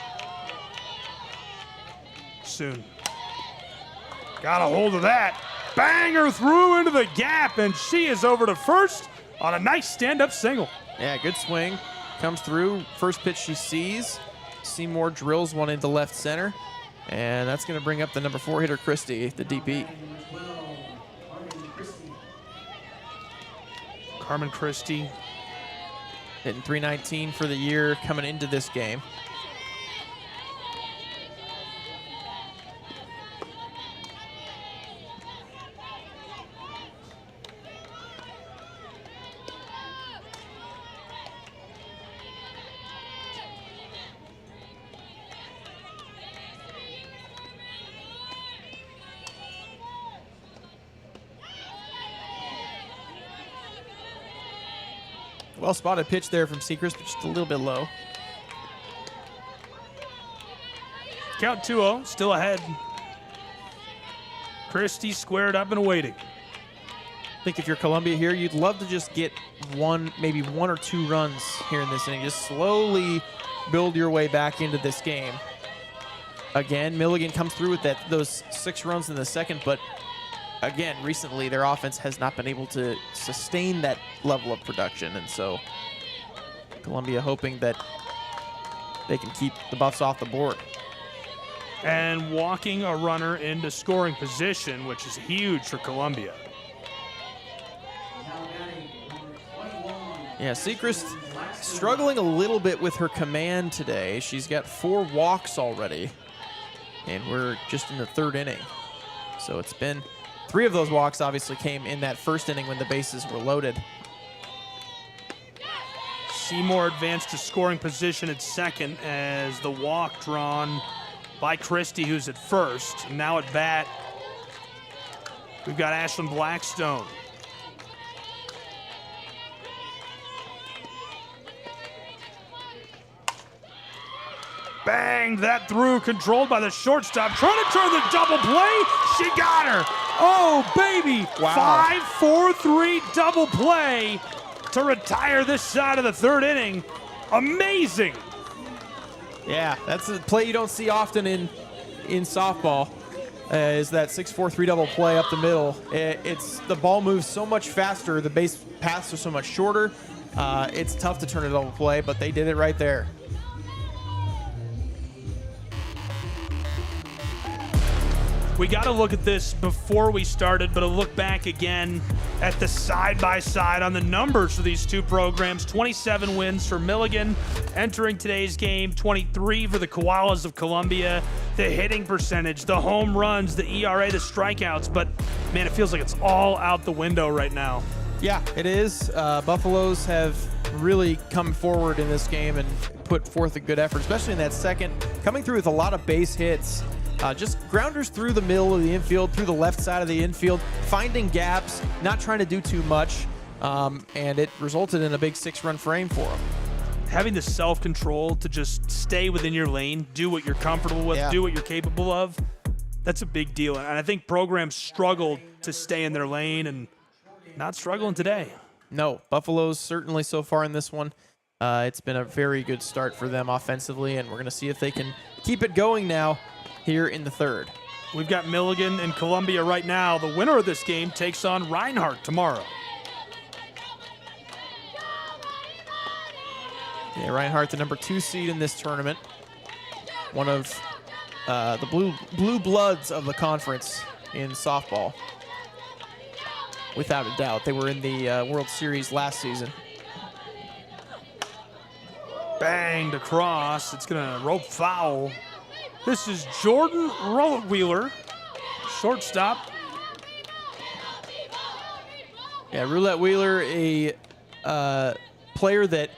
soon. Got a hold of that. Banger through into the gap, and she is over to first on a nice stand-up single. Yeah, good swing. Comes through. First pitch she sees. Seymour drills one into left center, and that's going to bring up the number 4 hitter, Christie, the DP. Carmen Christie. Hitting .319 for the year coming into this game. Well spotted pitch there from Sechrist, but just a little bit low. Count 2-0, still ahead. Christie squared up and waiting. I think if you're Columbia here, you'd love to just get maybe one or two runs here in this inning. Just slowly build your way back into this game. Again, Milligan comes through with those 6 runs in the second, but again, recently their offense has not been able to sustain that level of production, and so Columbia hoping that they can keep the Buffs off the board. And walking a runner into scoring position, which is huge for Columbia. Yeah, Sechrist struggling a little bit with her command today. She's got 4 walks already, and we're just in the 3rd inning. So it's been 3 of those walks obviously came in that 1st inning when the bases were loaded. Seymour advanced to scoring position at second as the walk drawn by Christie, who's at first. And now at bat, we've got Ashlyn Blackstone. Banged that through, controlled by the shortstop. Trying to turn the double play. She got her. Oh, baby. Wow. 5-4-3 double play to retire this side of the 3rd inning. Amazing. Yeah, that's a play you don't see often in softball. Is that 6-4-3 double play up the middle. It's the ball moves so much faster. The base paths are so much shorter. It's tough to turn a double play, but they did it right there. We got to look at this before we started, but a look back again at the side-by-side on the numbers for these 2 programs. 27 wins for Milligan entering today's game, 23 for the Koalas of Columbia. The hitting percentage, the home runs, the ERA, the strikeouts, but man, it feels like it's all out the window right now. Yeah, it is. Buffaloes have really come forward in this game and put forth a good effort, especially in that second, coming through with a lot of base hits. Just grounders through the middle of the infield, through the left side of the infield, finding gaps, not trying to do too much, and it resulted in a big 6-run frame for them. Having the self-control to just stay within your lane, do what you're comfortable with, do what you're capable of, that's a big deal. And I think programs struggled to stay in their lane and not struggling today. No, Buffaloes certainly so far in this one. It's been a very good start for them offensively, and we're going to see if they can keep it going now here in the 3rd. We've got Milligan and Columbia right now. The winner of this game takes on Reinhardt tomorrow. Yeah, Reinhardt, the number 2 seed in this tournament. One of the blue bloods of the conference in softball. Without a doubt. They were in the World Series last season. Banged across. It's going to rope foul. This is Jordan Roulette-Wheeler, shortstop. Yeah, Roulette-Wheeler, a player that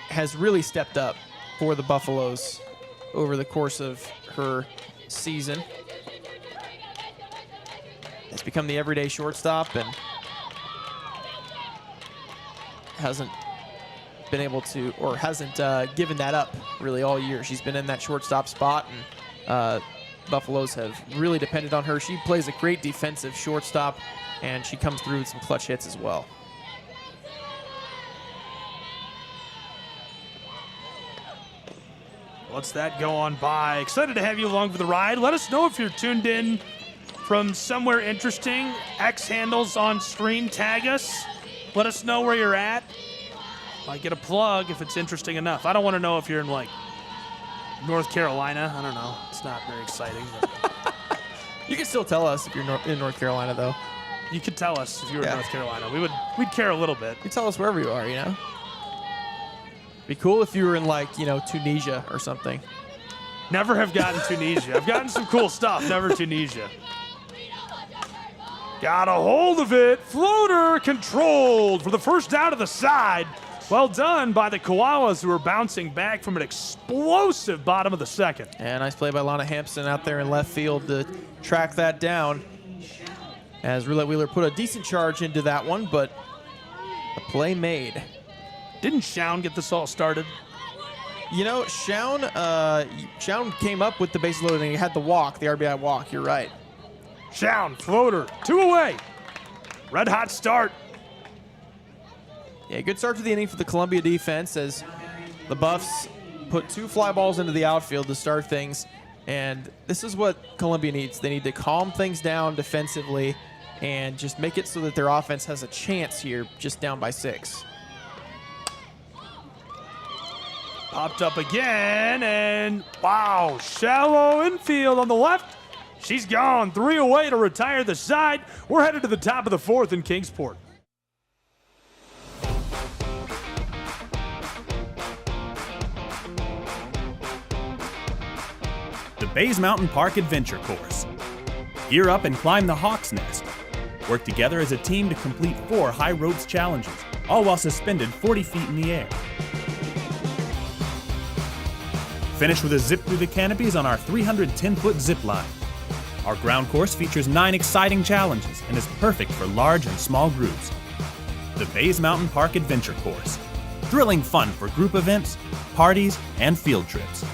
has really stepped up for the Buffaloes over the course of her season. Has become the everyday shortstop and hasn't been able to, or hasn't given that up really all year. She's been in that shortstop spot, and Buffaloes have really depended on her. She plays a great defensive shortstop, and she comes through with some clutch hits as well. What's that go on by? Excited to have you along for the ride. Let us know if you're tuned in from somewhere interesting. X handles on screen. Tag us. Let us know where you're at. Might get a plug if it's interesting enough. I don't want to know if you're in, like, North Carolina. I don't know. It's not very exciting. But You can still tell us if you're in North Carolina, though. you could tell us if you were in North Carolina. We'd care a little bit. You can tell us wherever you are, you know? Be cool if you were in, like, Tunisia or something. Never have gotten Tunisia. I've gotten some cool stuff. Never Tunisia. Got a hold of it. Floater controlled for the first out of the side. Well done by the Koalas, who are bouncing back from an explosive bottom of the 2nd. And nice play by Lana Hampson out there in left field to track that down. As Roulette-Wheeler put a decent charge into that one, but a play made. Didn't Shaun get this all started? You know, Shaun came up with the bases loaded and he had the walk, the RBI walk. You're right. Shaun, floater, 2 away. Red hot start. Yeah, good start to the inning for the Columbia defense as the Buffs put 2 fly balls into the outfield to start things. And this is what Columbia needs. They need to calm things down defensively and just make it so that their offense has a chance here, just down by 6. Popped up again, and wow, shallow infield on the left. She's gone. 3 away to retire the side. We're headed to the top of the 4th in Kingsport. The Bays Mountain Park Adventure Course. Gear up and climb the Hawk's Nest. Work together as a team to complete 4 high ropes challenges, all while suspended 40 feet in the air. Finish with a zip through the canopies on our 310-foot zip line. Our ground course features 9 exciting challenges and is perfect for large and small groups. The Bays Mountain Park Adventure Course. Thrilling fun for group events, parties, and field trips.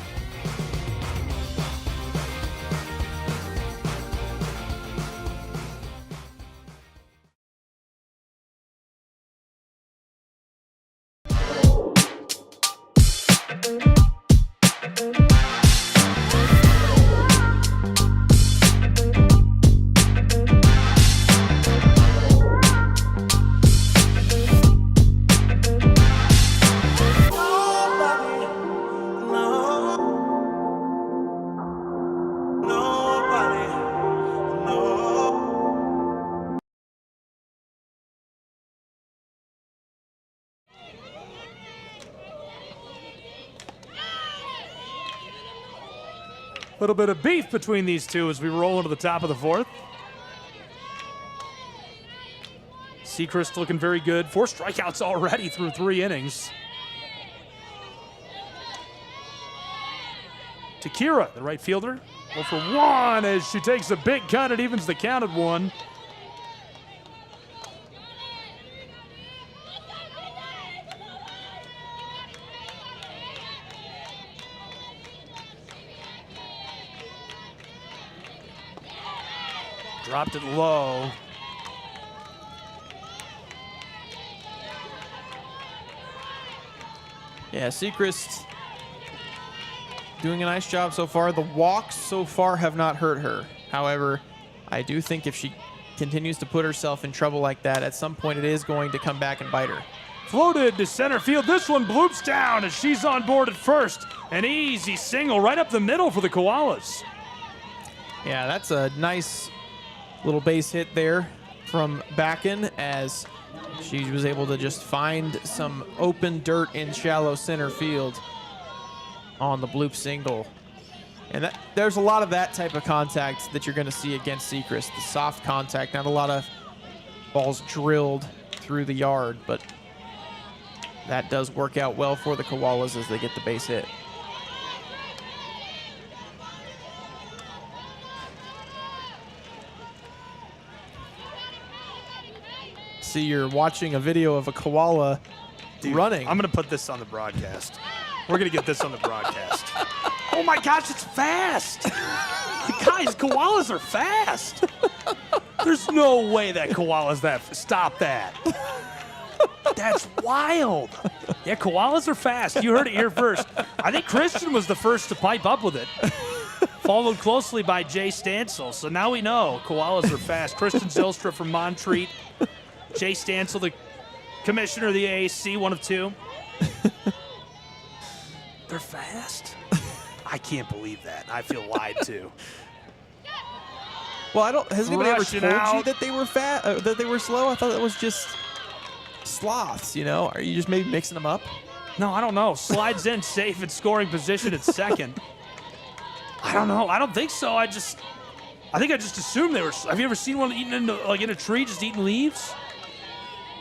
Little bit of beef between these two as we roll into the top of the 4th. Sechrist looking very good. 4 strikeouts already through 3 innings. Takira, the right fielder, 0 for 1 as she takes a big cut. It evens the count at 1. Dropped it low. Yeah, Sechrist doing a nice job so far. The walks so far have not hurt her. However, I do think if she continues to put herself in trouble like that, at some point it is going to come back and bite her. Floated to center field. This one bloops down as she's on board at first. An easy single right up the middle for the Koalas. Yeah, that's a nice little base hit there from Backen as she was able to just find some open dirt in shallow center field on the bloop single. And there's a lot of that type of contact that you're going to see against Sechrist. The soft contact, not a lot of balls drilled through the yard, but that does work out well for the Koalas as they get the base hit. See, you're watching a video of a koala running. I'm going to put this on the broadcast. We're going to get this on the broadcast. Oh my gosh, it's fast. Guys, koalas are fast. There's no way that koala's that. Stop that. That's wild. Yeah, koalas are fast. You heard it here first. I think Christian was the first to pipe up with it. Followed closely by Jay Stansel. So now we know koalas are fast. Christian Zylstra from Montreat. Jay Stansel, the commissioner of the AAC, 1 of 2. They're fast? I can't believe that. I feel lied to. Well, has anybody ever Rushing told out. you that they were that they were slow? I thought that was just sloths, you know? Are you just maybe mixing them up? No, I don't know. Slides in safe at scoring position at second. I don't know. I don't think so. I think I just assumed they were. Have you ever seen one eating in a tree, just eating leaves?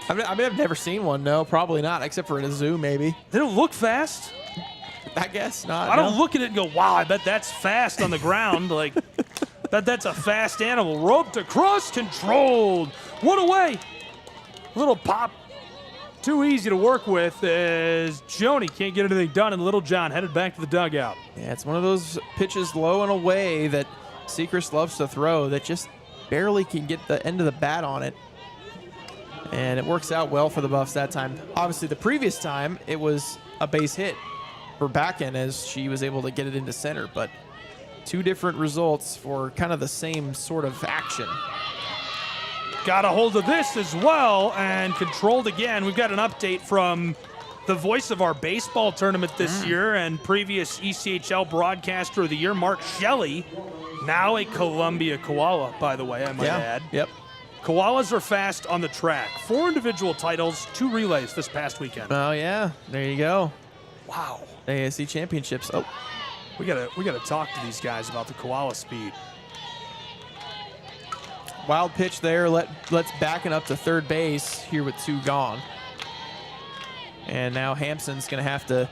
I mean, I've never seen one. No, probably not, except for in a zoo, maybe. They don't look fast. I guess not. I don't look at it and go, wow, I bet that's fast on the ground. Like, that's a fast animal. Roped across, controlled. 1 away. Little pop too easy to work with as Joni can't get anything done, and Little John headed back to the dugout. Yeah, it's one of those pitches low and away that Sechrist loves to throw that just barely can get the end of the bat on it. And it works out well for the Buffs that time. Obviously, the previous time, it was a base hit for Backen as she was able to get it into center. But two different results for kind of the same sort of action. Got a hold of this as well and controlled again. We've got an update from the voice of our baseball tournament this year and previous ECHL broadcaster of the year, Mark Shelley. Now a Columbia Koala, by the way, I might add. Yep. Koalas are fast on the track. 4 individual titles, 2 relays this past weekend. Oh, yeah. There you go. Wow. AAC championships. Oh, We gotta talk to these guys about the Koala speed. wild pitch there. Let's back it up to third base here with 2 gone. And now Hampson's going to have to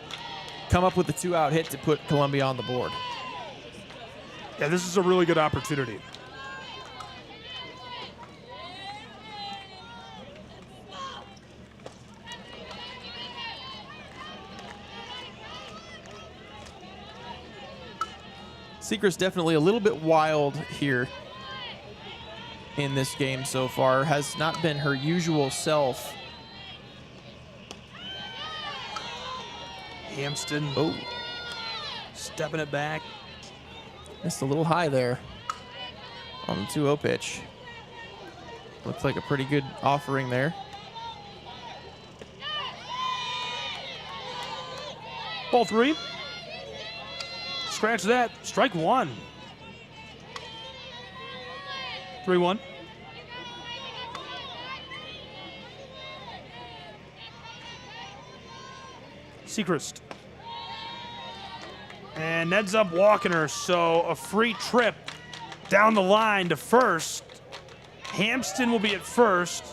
come up with a 2-out hit to put Columbia on the board. Yeah, this is a really good opportunity. Sechrist definitely a little bit wild here in this game so far. Has not been her usual self. Hampston stepping it back. Missed a little high there on the 2-0 pitch. Looks like a pretty good offering there. Ball 3. Scratch that. Strike 1. 3-1. Sechrist. And Ned's up walking her, so a free trip down the line to first. Hampston will be at first.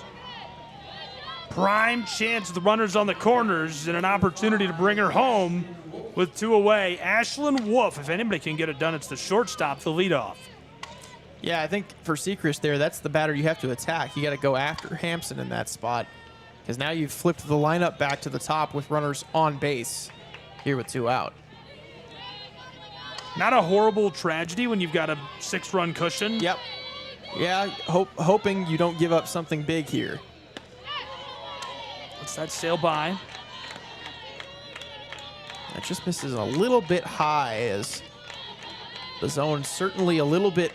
Prime chance of the runners on the corners and an opportunity to bring her home with 2 away. Ashlyn Wolf, if anybody can get it done, it's the shortstop, the leadoff. Yeah, I think for Sechrist there, that's the batter you have to attack. You got to go after Hampson in that spot because now you've flipped the lineup back to the top with runners on base here with 2 out. Not a horrible tragedy when you've got a 6-run cushion. Yep. Yeah, hoping you don't give up something big here. Let's that sail by. That just misses a little bit high as the zone's certainly a little bit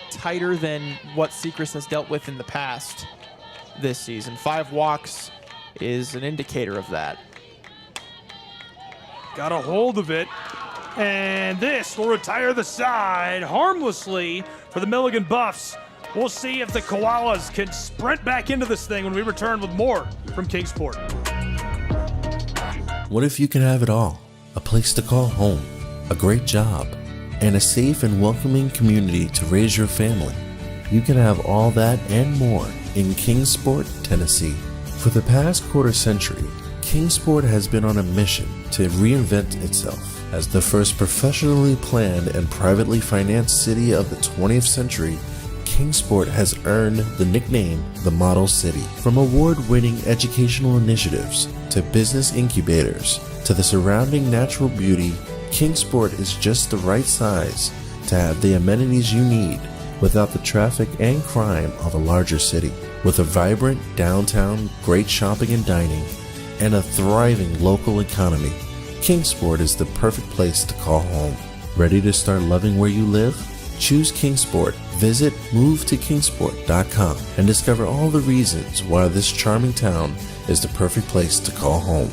tighter than what Sechrist has dealt with in the past this season. 5 walks is an indicator of that. Got a hold of it. And this will retire the side harmlessly for the Milligan Buffs. We'll see if the Koalas can sprint back into this thing when we return with more from Kingsport. What if you could have it all? A place to call home, a great job, and a safe and welcoming community to raise your family. You can have all that and more in Kingsport, Tennessee. For the past quarter century, Kingsport has been on a mission to reinvent itself as the first professionally planned and privately financed city of the 20th century. Kingsport has earned the nickname the Model City. From award-winning educational initiatives to business incubators to the surrounding natural beauty, Kingsport is just the right size to have the amenities you need without the traffic and crime of a larger city. With a vibrant downtown, great shopping and dining, and a thriving local economy, Kingsport is the perfect place to call home. Ready to start loving where you live? Choose Kingsport. Visit movetokingsport.com and discover all the reasons why this charming town is the perfect place to call home.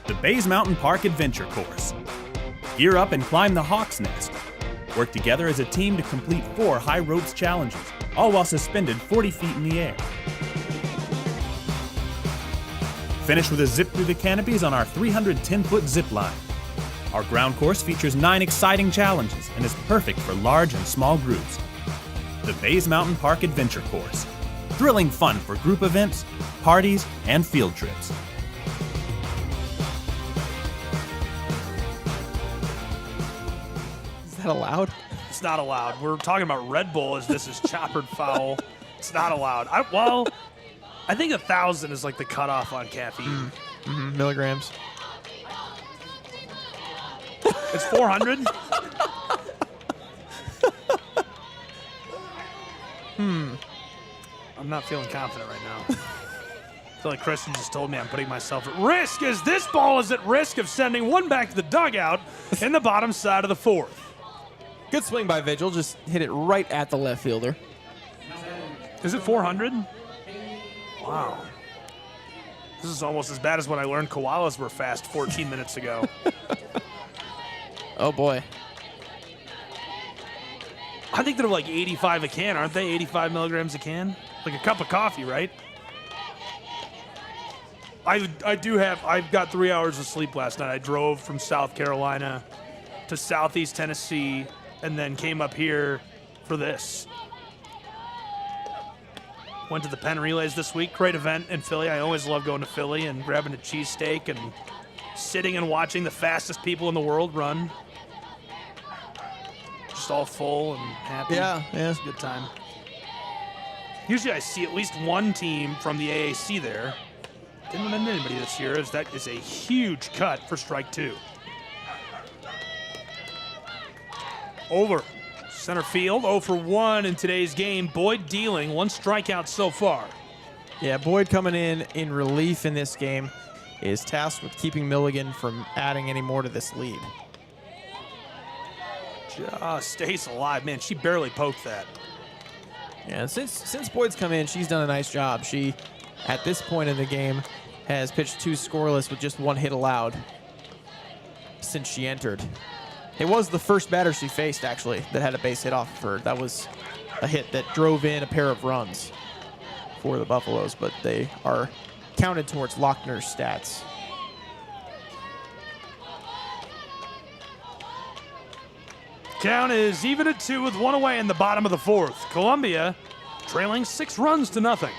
The Bays Mountain Park Adventure Course. Gear up and climb the Hawk's Nest. Work together as a team to complete 4 high ropes challenges, all while suspended 40 feet in the air. Finish with a zip through the canopies on our 310-foot zip line. Our ground course features 9 exciting challenges and is perfect for large and small groups. The Bays Mountain Park Adventure Course. Thrilling fun for group events, parties, and field trips. that allowed? It's not allowed. We're talking about Red Bull as this is choppered foul. It's not allowed. I think 1,000 is like the cutoff on caffeine. Milligrams. It's 400. I'm not feeling confident right now. I feel like Christian just told me I'm putting myself at risk as this ball is at risk of sending one back to the dugout in the bottom side of the fourth. Good swing by Vigil. Just hit it right at the left fielder. Is it 400? Wow. This is almost as bad as when I learned koalas were fast 14 minutes ago. Oh, boy. I think they're like 85 a can, aren't they? 85 milligrams a can? Like a cup of coffee, right? I've got 3 hours of sleep last night. I drove from South Carolina to Southeast Tennessee and then came up here for this. Went to the Penn Relays this week. Great event in Philly. I always love going to Philly and grabbing a cheesesteak and sitting and watching the fastest people in the world run. Just all full and happy. Yeah. It's a good time. Usually I see at least one team from the AAC there. Didn't run into anybody this year, as that is a huge cut for strike two. Over. Center field, 0 for 1 in today's game. Boyd dealing, 1 strikeout so far. Yeah, Boyd coming in relief in this game is tasked with keeping Milligan from adding any more to this lead. Just stays alive. Man, she barely poked that. Yeah, since Boyd's come in, she's done a nice job. She, at this point in the game, has pitched 2 scoreless with just 1 hit allowed since she entered. It was the first batter she faced, actually, that had a base hit off of her. That was a hit that drove in a pair of runs for the Buffaloes, but they are counted towards Lochner's stats. Count is even at 2 with 1 away in the bottom of the fourth. Columbia trailing 6 runs to nothing.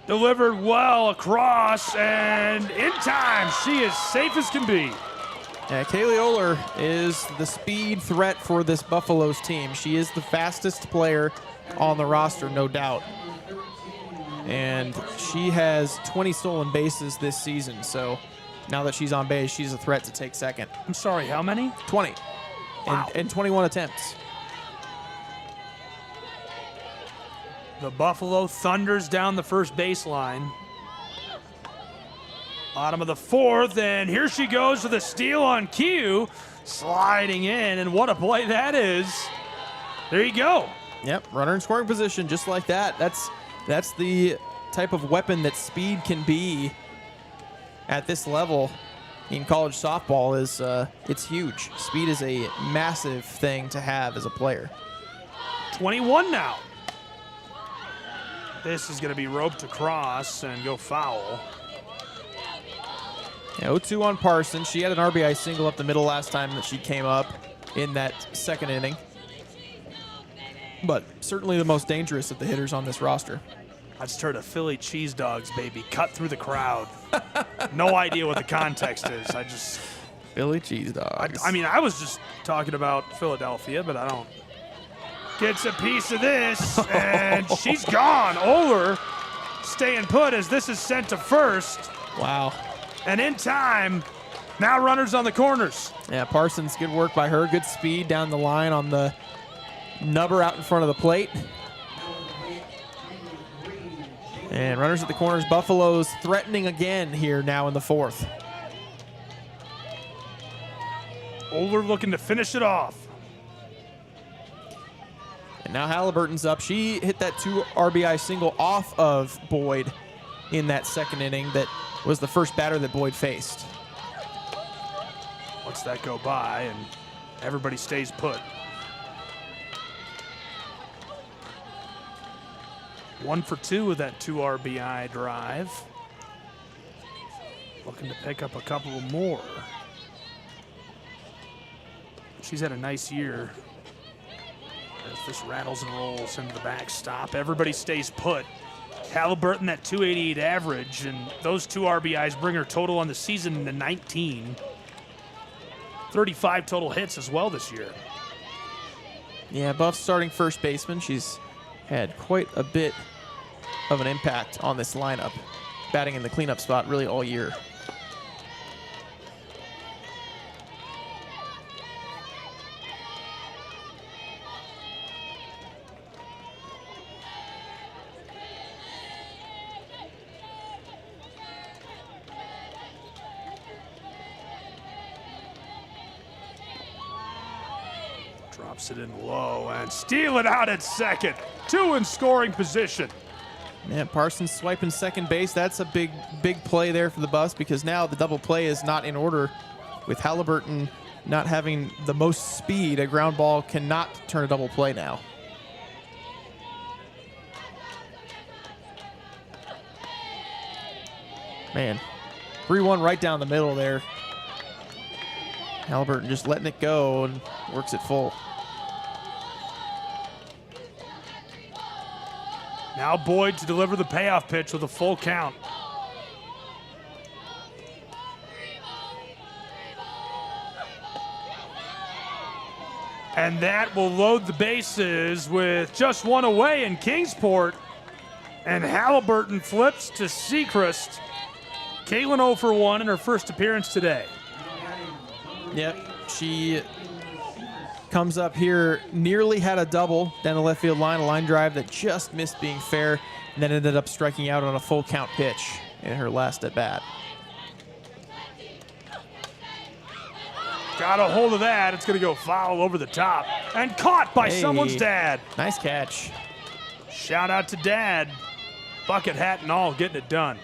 Delivered well across and in time. She is safe as can be. Yeah, Kaylee Oler is the speed threat for this Buffaloes team. She is the fastest player on the roster, no doubt. And she has 20 stolen bases this season, so now that she's on base, she's a threat to take second. I'm sorry, how many? 20. Wow. And 21 attempts. The Buffalo thunders down the first baseline. Bottom of the fourth, and here she goes with a steal on cue. Sliding in, and what a play that is. There you go. Yep, runner in scoring position just like that. That's the type of weapon that speed can be at this level in college softball. It's huge. Speed is a massive thing to have as a player. 21 now. This is going to be roped across and go foul. Yeah, 0-2 on Parsons. She had an RBI single up the middle last time that she came up in that second inning. But certainly the most dangerous of the hitters on this roster. I just heard a Philly cheese dogs baby cut through the crowd. No idea what the context is. Philly cheese dogs. I mean, I was just talking about Philadelphia, but I don't. Gets a piece of this, and she's gone. Oler staying put as this is sent to first. Wow. And in time, now runners on the corners. Yeah, Parsons, good work by her. Good speed down the line on the nubber out in front of the plate. And runners at the corners. Buffaloes threatening again here now in the fourth. Oler looking to finish it off. And now Halliburton's up. She hit that 2 RBI single off of Boyd in that second inning that was the first batter that Boyd faced. Lets that go by, and everybody stays put. 1 for 2 with that 2 RBI drive. Looking to pick up a couple more. She's had a nice year. As this rattles and rolls into the backstop, everybody stays put. Halliburton that 288 average, and those 2 RBIs bring her total on the season to 19. 35 total hits as well this year. Yeah, Buff's starting first baseman. She's had quite a bit of an impact on this lineup, batting in the cleanup spot really all year. Drops it in low and steal it out at second. 2 in scoring position. Yeah, Parsons swiping second base. That's a big play there for the Buffs, because now the double play is not in order. With Halliburton not having the most speed, a ground ball cannot turn a double play now. Man, 3-1 right down the middle there. Halliburton just letting it go and works it full. Now Boyd to deliver the payoff pitch with a full count. And that will load the bases with just 1 away in Kingsport. And Halliburton flips to Sechrist. Caitlin 0 for 1 in her first appearance today. Yep, she comes up here, nearly had a double down the left field line, a line drive that just missed being fair, and then ended up striking out on a full count pitch in her last at bat. Got a hold of that. It's going to go foul over the top. And caught by someone's dad. Nice catch. Shout out to Dad. Bucket hat and all, getting it done.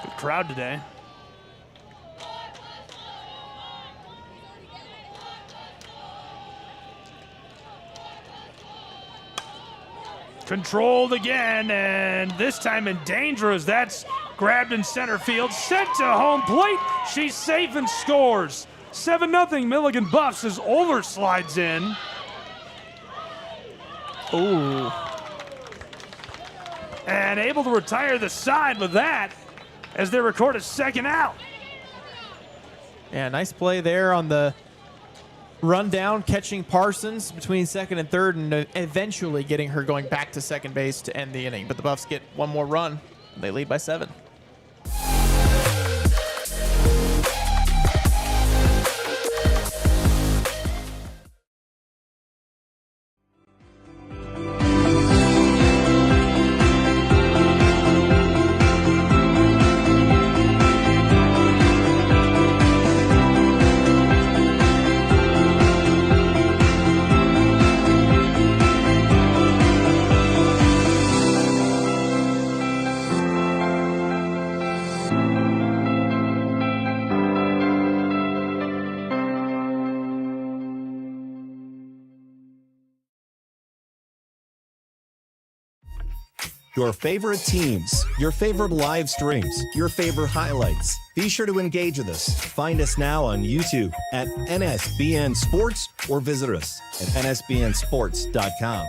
Good crowd today. Controlled again, and this time in danger as that's grabbed in center field, sent to home plate. She's safe and scores. 7-0 Milligan Buffs as Oler slides in. Ooh. And able to retire the side with that as they record a second out. Yeah, nice play there on the run down, catching Parsons between second and third, and eventually getting her going back to second base to end the inning. But the Buffs get one more run. They lead by 7. Your favorite teams, your favorite live streams, your favorite highlights. Be sure to engage with us. Find us now on YouTube at NSBN Sports or visit us at nsbnsports.com.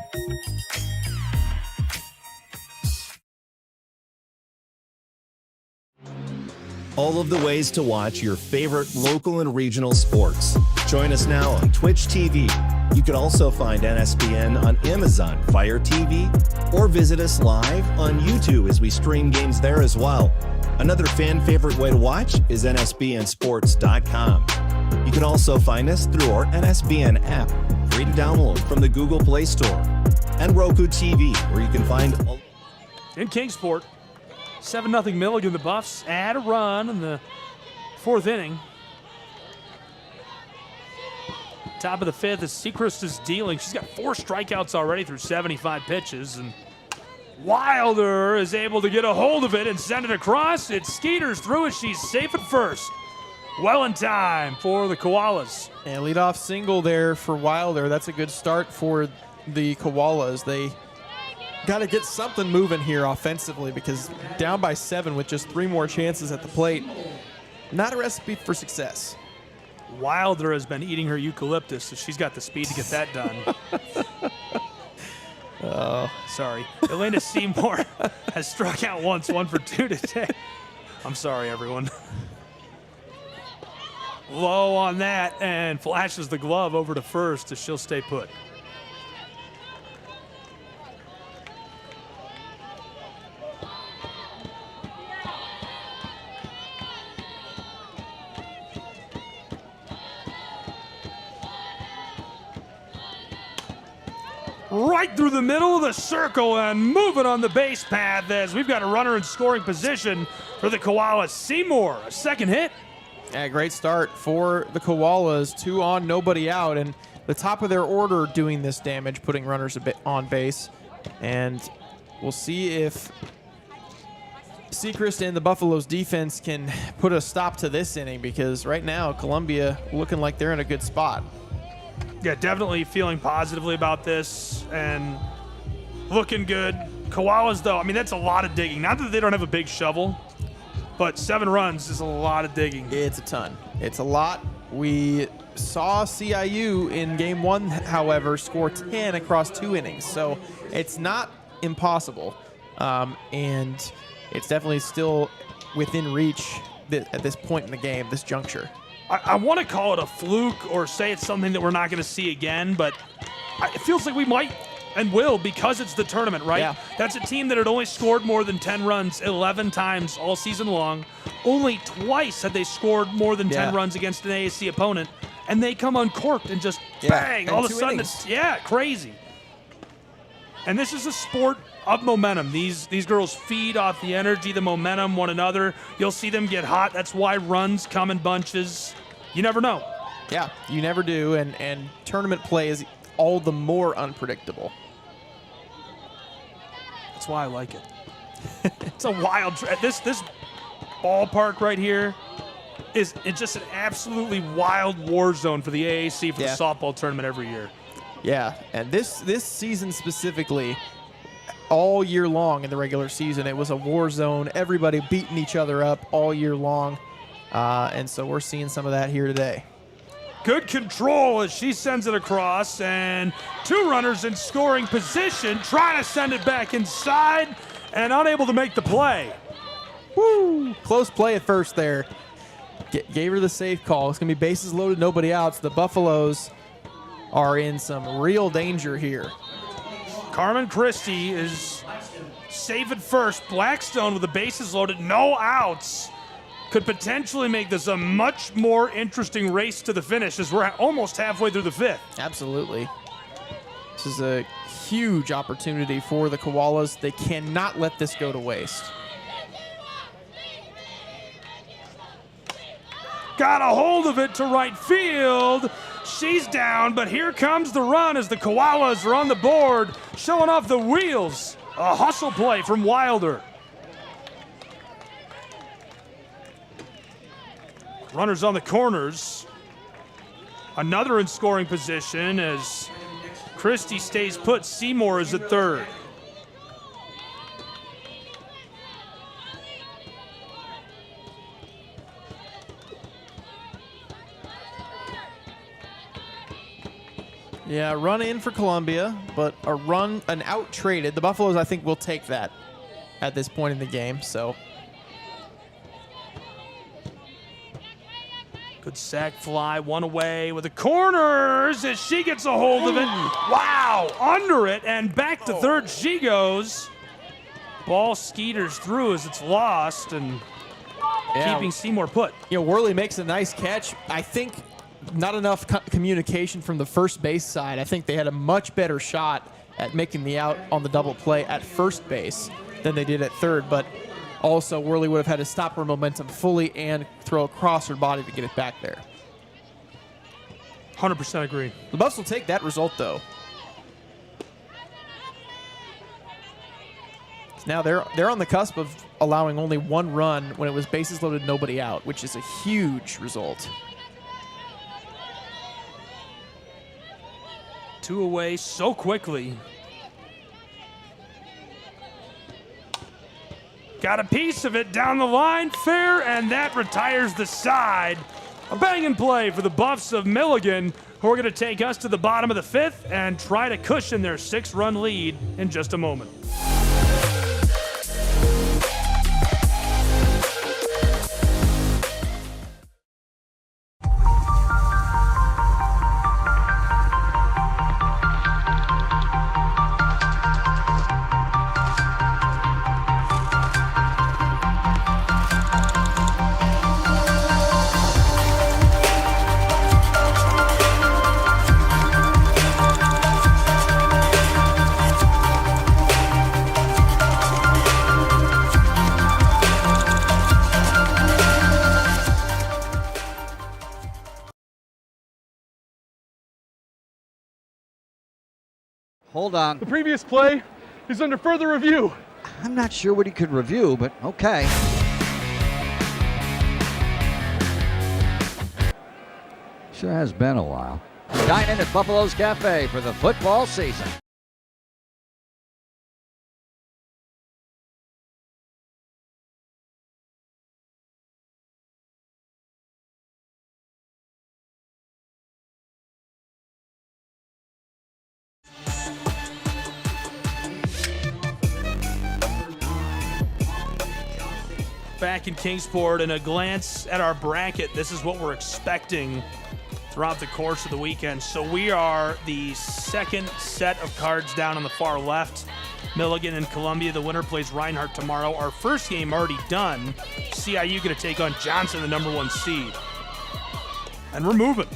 All of the ways to watch your favorite local and regional sports. Join us now on Twitch TV. You can also find NSBN on Amazon Fire TV or visit us live on YouTube as we stream games there as well. Another fan favorite way to watch is nsbnsports.com. You can also find us through our NSBN app, free to download from the Google Play Store, and Roku TV, where you can find all. In Kingsport, 7-0 Milligan. The Buffs add a run in the 4th inning. Top of the 5th as Sechrist is dealing. She's got 4 strikeouts already through 75 pitches. And Wilder is able to get a hold of it and send it across. It skeeters through as she's safe at first. Well in time for the Koalas. And leadoff single there for Wilder. That's a good start for the Koalas. They got to get something moving here offensively, because down by 7 with just 3 more chances at the plate, not a recipe for success. Wilder has been eating her eucalyptus, so she's got the speed to get that done. Sorry. Elena Seymour has struck out once, 1 for 2 today. I'm sorry, everyone. Low on that, and flashes the glove over to first as she'll stay put. Right through the middle of the circle and moving on the base path as we've got a runner in scoring position for the Koalas. Seymour, a second hit. Yeah, great start for the Koalas. 2 on, nobody out, and the top of their order doing this damage, putting runners a bit on base. And we'll see if Sechrist and the Buffaloes defense can put a stop to this inning, because right now Columbia looking like they're in a good spot. Yeah, definitely feeling positively about this and looking good. Koalas, though, I mean, that's a lot of digging. Not that they don't have a big shovel, but 7 runs is a lot of digging. It's a ton. It's a lot. We saw CIU in game 1, however, score 10 across 2 innings. So it's not impossible. And it's definitely still within reach at this point in the game, this juncture. I want to call it a fluke or say it's something that we're not going to see again, but it feels like we might and will, because it's the tournament, right? Yeah. That's a team that had only scored more than 10 runs 11 times all season long. Only twice had they scored more than 10 runs against an AAC opponent, and they come uncorked and just bang, all of a sudden it's crazy. And this is a sport of momentum. These girls feed off the energy, the momentum, one another. You'll see them get hot. That's why runs come in bunches. You never know. Yeah, you never do, and tournament play is all the more unpredictable. That's why I like it. It's a wild this ballpark right here it's just an absolutely wild war zone for the AAC for the softball tournament every year. Yeah, and this season specifically, all year long in the regular season, it was a war zone. Everybody beating each other up all year long, and so we're seeing some of that here today. Good control as she sends it across, and 2 runners in scoring position, trying to send it back inside, and unable to make the play. Woo! Close play at first there. Gave her the safe call. It's going to be bases loaded, nobody out. So the Buffaloes are in some real danger here. Carmen Christie is safe at first. Blackstone with the bases loaded, no outs, could potentially make this a much more interesting race to the finish as we're almost halfway through the 5th. Absolutely. This is a huge opportunity for the Koalas. They cannot let this go to waste. Got a hold of it to right field. She's down, but here comes the run as the Koalas are on the board, showing off the wheels. A hustle play from Wilder. Runners on the corners. Another in scoring position as Christie stays put. Seymour is at third. Yeah, run in for Columbia, but an out traded. The Buffaloes, I think, will take that at this point in the game, so. Good sac fly, one away with the corners as she gets a hold of it. Wow, under it and back to third she goes. Ball skeeters through as it's lost and keeping Seymour put. You know, Worley makes a nice catch. I think not enough communication from the first base side. I think they had a much better shot at making the out on the double play at first base than they did at third, but also Worley would have had to stop her momentum fully and throw across her body to get it back there. 100% agree. The Buffs will take that result, though. Now they're on the cusp of allowing only 1 run when it was bases loaded, nobody out, which is a huge result. 2 away so quickly. Got a piece of it down the line, fair, and that retires the side. A banging play for the Buffs of Milligan, who are going to take us to the bottom of the 5th and try to cushion their 6-run lead in just a moment. Hold on. The previous play is under further review. I'm not sure what he could review, but okay. Sure has been a while. Dine in at Buffalo's Cafe for the football season. Back in Kingsport, and a glance at our bracket. This is what we're expecting throughout the course of the weekend. So we are the second set of cards down on the far left. Milligan and Columbia. The winner plays Reinhardt tomorrow. Our first game already done. CIU going to take on Johnson, the number 1 seed. And we're moving.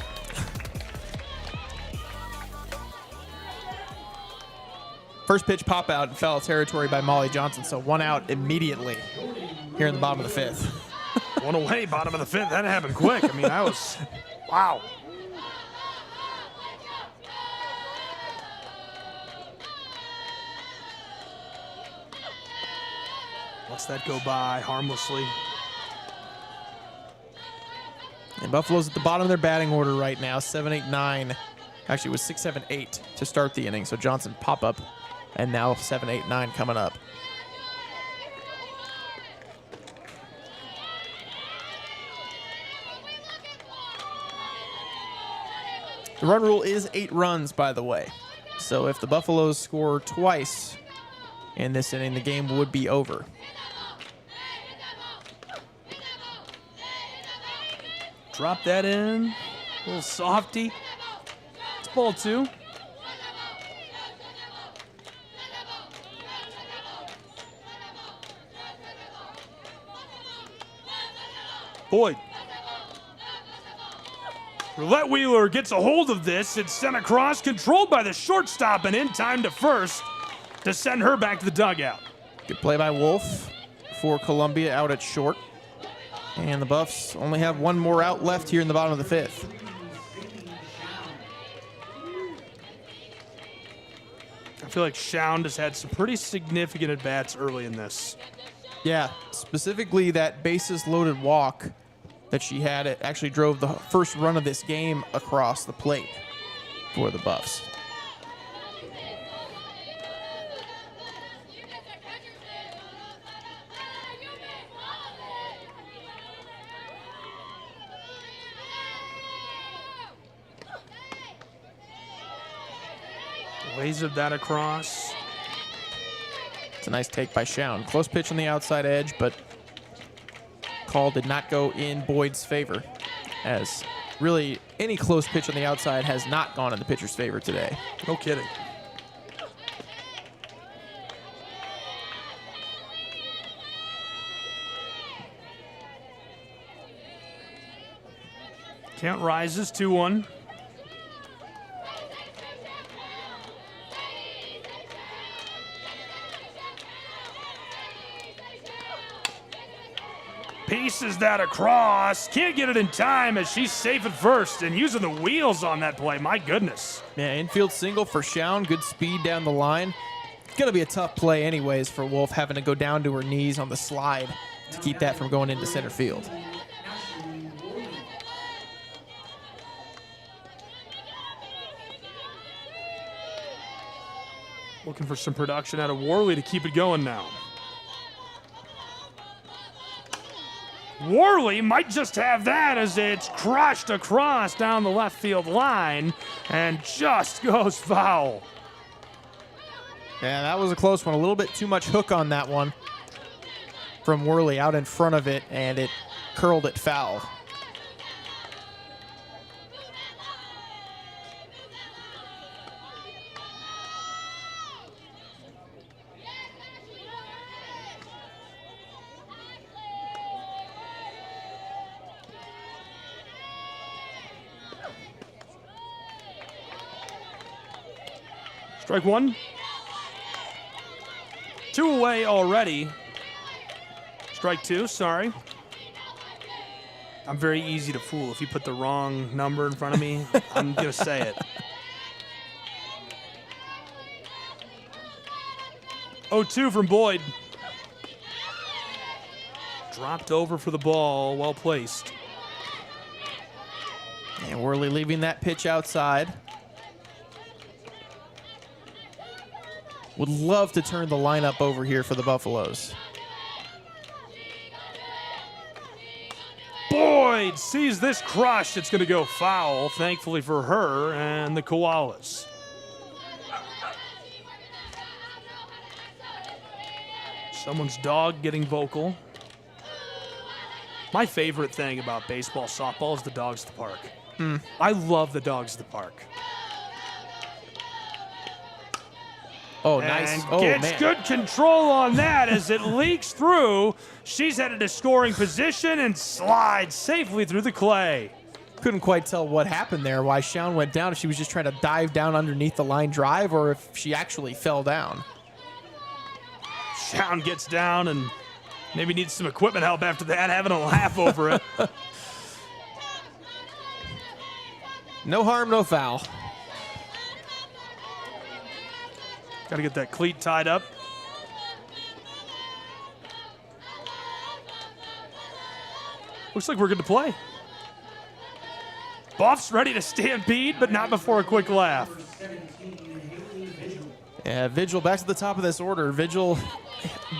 First pitch pop out in foul territory by Molly Johnson, so 1 out immediately here in the bottom of the 5th. 1 away, bottom of the 5th. That happened quick. I mean, that was, wow. Lets that go by harmlessly. And Buffalo's at the bottom of their batting order right now, 7, 8, 9. Actually, it was 6, 7, 8 to start the inning, so Johnson pop up, and now 7, 8, 9 coming up. The run rule is 8 runs, by the way. So if the Buffaloes score twice in this inning, the game would be over. Drop that in. A little softy. It's ball 2. Boyd. Roulette Wheeler gets a hold of this. It's sent across, controlled by the shortstop, and in time to first to send her back to the dugout. Good play by Wolf for Columbia out at short. And the Buffs only have 1 more out left here in the bottom of the 5th. I feel like Schound has had some pretty significant at-bats early in this. Yeah, specifically that bases loaded walk that she had. It actually drove the first run of this game across the plate for the Buffs. Lasered that across. It's a nice take by Schound. Close pitch on the outside edge, but call did not go in Boyd's favor, as really any close pitch on the outside has not gone in the pitcher's favor today. No kidding. Count rises 2-1. Pieces that across. Can't get it in time as she's safe at first and using the wheels on that play. My goodness. Yeah, infield single for Schound. Good speed down the line. It's going to be a tough play anyways for Wolf, having to go down to her knees on the slide to keep that from going into center field. Looking for some production out of Worley to keep it going now. Worley might just have that as it's crushed across down the left field line and just goes foul. Yeah, that was a close one. A little bit too much hook on that one from Worley out in front of it, and it curled it foul. Strike one. 2 away already. Strike two, sorry. I'm very easy to fool. If you put the wrong number in front of me, I'm going to say it. 0-2 from Boyd. Dropped over for the ball, well placed. And Worley leaving that pitch outside. Would love to turn the lineup over here for the Buffaloes. Boyd sees this crushed. It's going to go foul, thankfully for her and the Koalas. Someone's dog getting vocal. My favorite thing about baseball, softball is the dogs at the park. I love the dogs at the park. Oh, nice. And Oh, gets man. good control on that as it leaks through. She's headed to scoring position and slides safely through the clay. Couldn't quite tell what happened there, why Shawn went down, if she was just trying to dive down underneath the line drive or if she actually fell down. Shawn gets down and maybe needs some equipment help after that, having a laugh over it. No harm, no foul. Got to get that cleat tied up. Looks like we're good to play. Buff's ready to stampede, but not before a quick laugh. Yeah, Vigil back to the top of this order. Vigil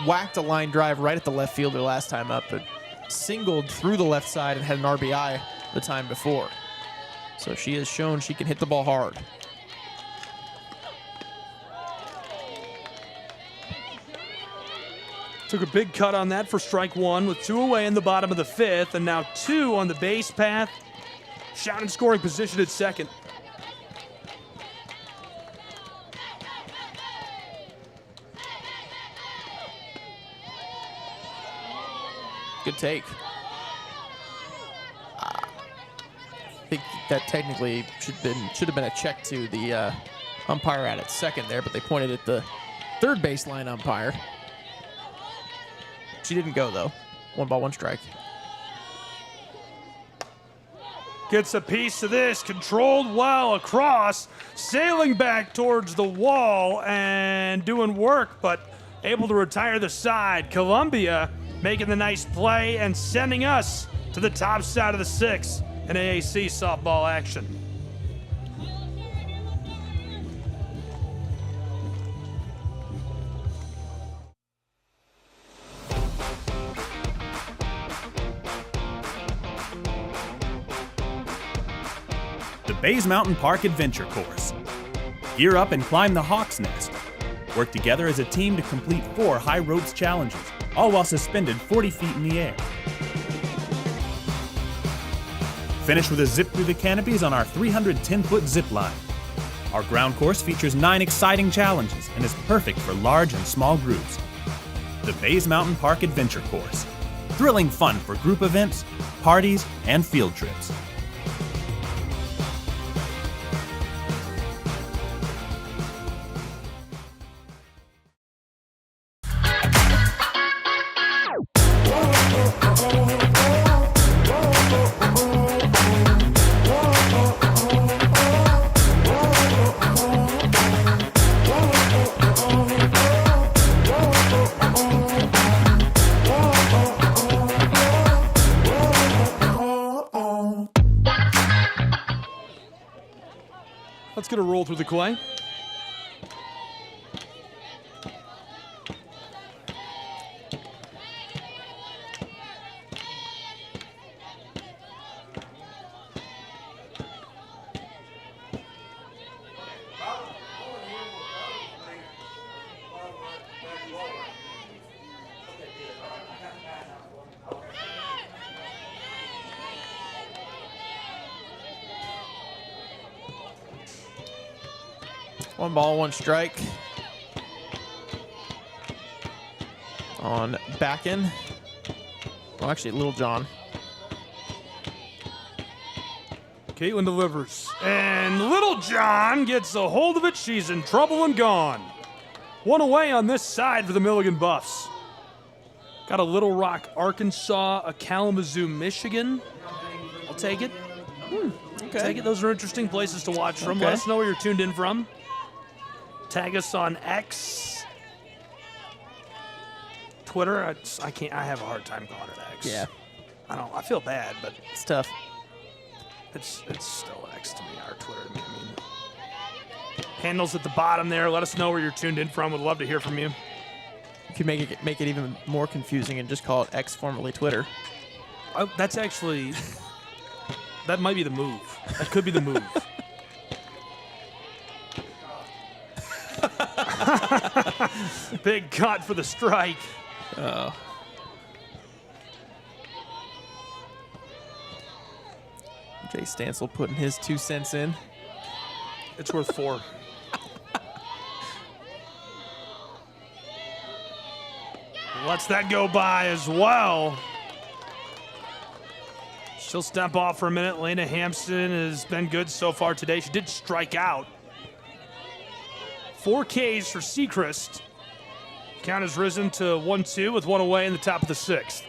whacked a line drive right at the left fielder last time up, but singled through the left side and had an RBI the time before. So she has shown she can hit the ball hard. Took a big cut on that for strike one with 2 away in the bottom of the 5th, and now 2 on the base path. Shawn in scoring position at second. Good take. I think that technically should have been a check to the umpire at second there, but they pointed at the third baseline umpire. She didn't go, though. 1 ball, 1 strike. Gets a piece of this, controlled well across, sailing back towards the wall and doing work, but able to retire the side. Columbia making the nice play and sending us to the top side of the 6th in AAC softball action. The Bays Mountain Park Adventure Course. Gear up and climb the Hawk's Nest. Work together as a team to complete 4 high ropes challenges, all while suspended 40 feet in the air. Finish with a zip through the canopies on our 310-foot zip line. Our ground course features 9 exciting challenges and is perfect for large and small groups. The Bays Mountain Park Adventure Course. Thrilling fun for group events, parties, and field trips. Let's get a roll through the clay. 1 ball, 1 strike. On back end. Well, actually, Little John. Caitlin delivers. And Little John gets a hold of it. She's in trouble and gone. 1 away on this side for the Milligan Buffs. Got a Little Rock, Arkansas, a Kalamazoo, Michigan. I'll take it. Okay. Take it. Those are interesting places to watch from. Okay. Let us know where you're tuned in from. Tag us on X. Twitter. I can't. I have a hard time calling it X. Yeah. I feel bad, but It's tough. it's still X to me. Our Twitter to me. I mean, handles at the bottom there. Let us know where you're tuned in from. Would love to hear from you. You could make it even more confusing and just call it X, formerly Twitter. That's actually. That might be the move. That could be the move. Big cut for the strike. Oh. Jay Stansel putting his 2 cents in. It's worth 4. Lets that go by as well. She'll step off for a minute. Lena Hampson has been good so far today. She did strike out. 4 Ks for Sechrist. Count has risen to 1-2 with 1 away in the top of the 6th.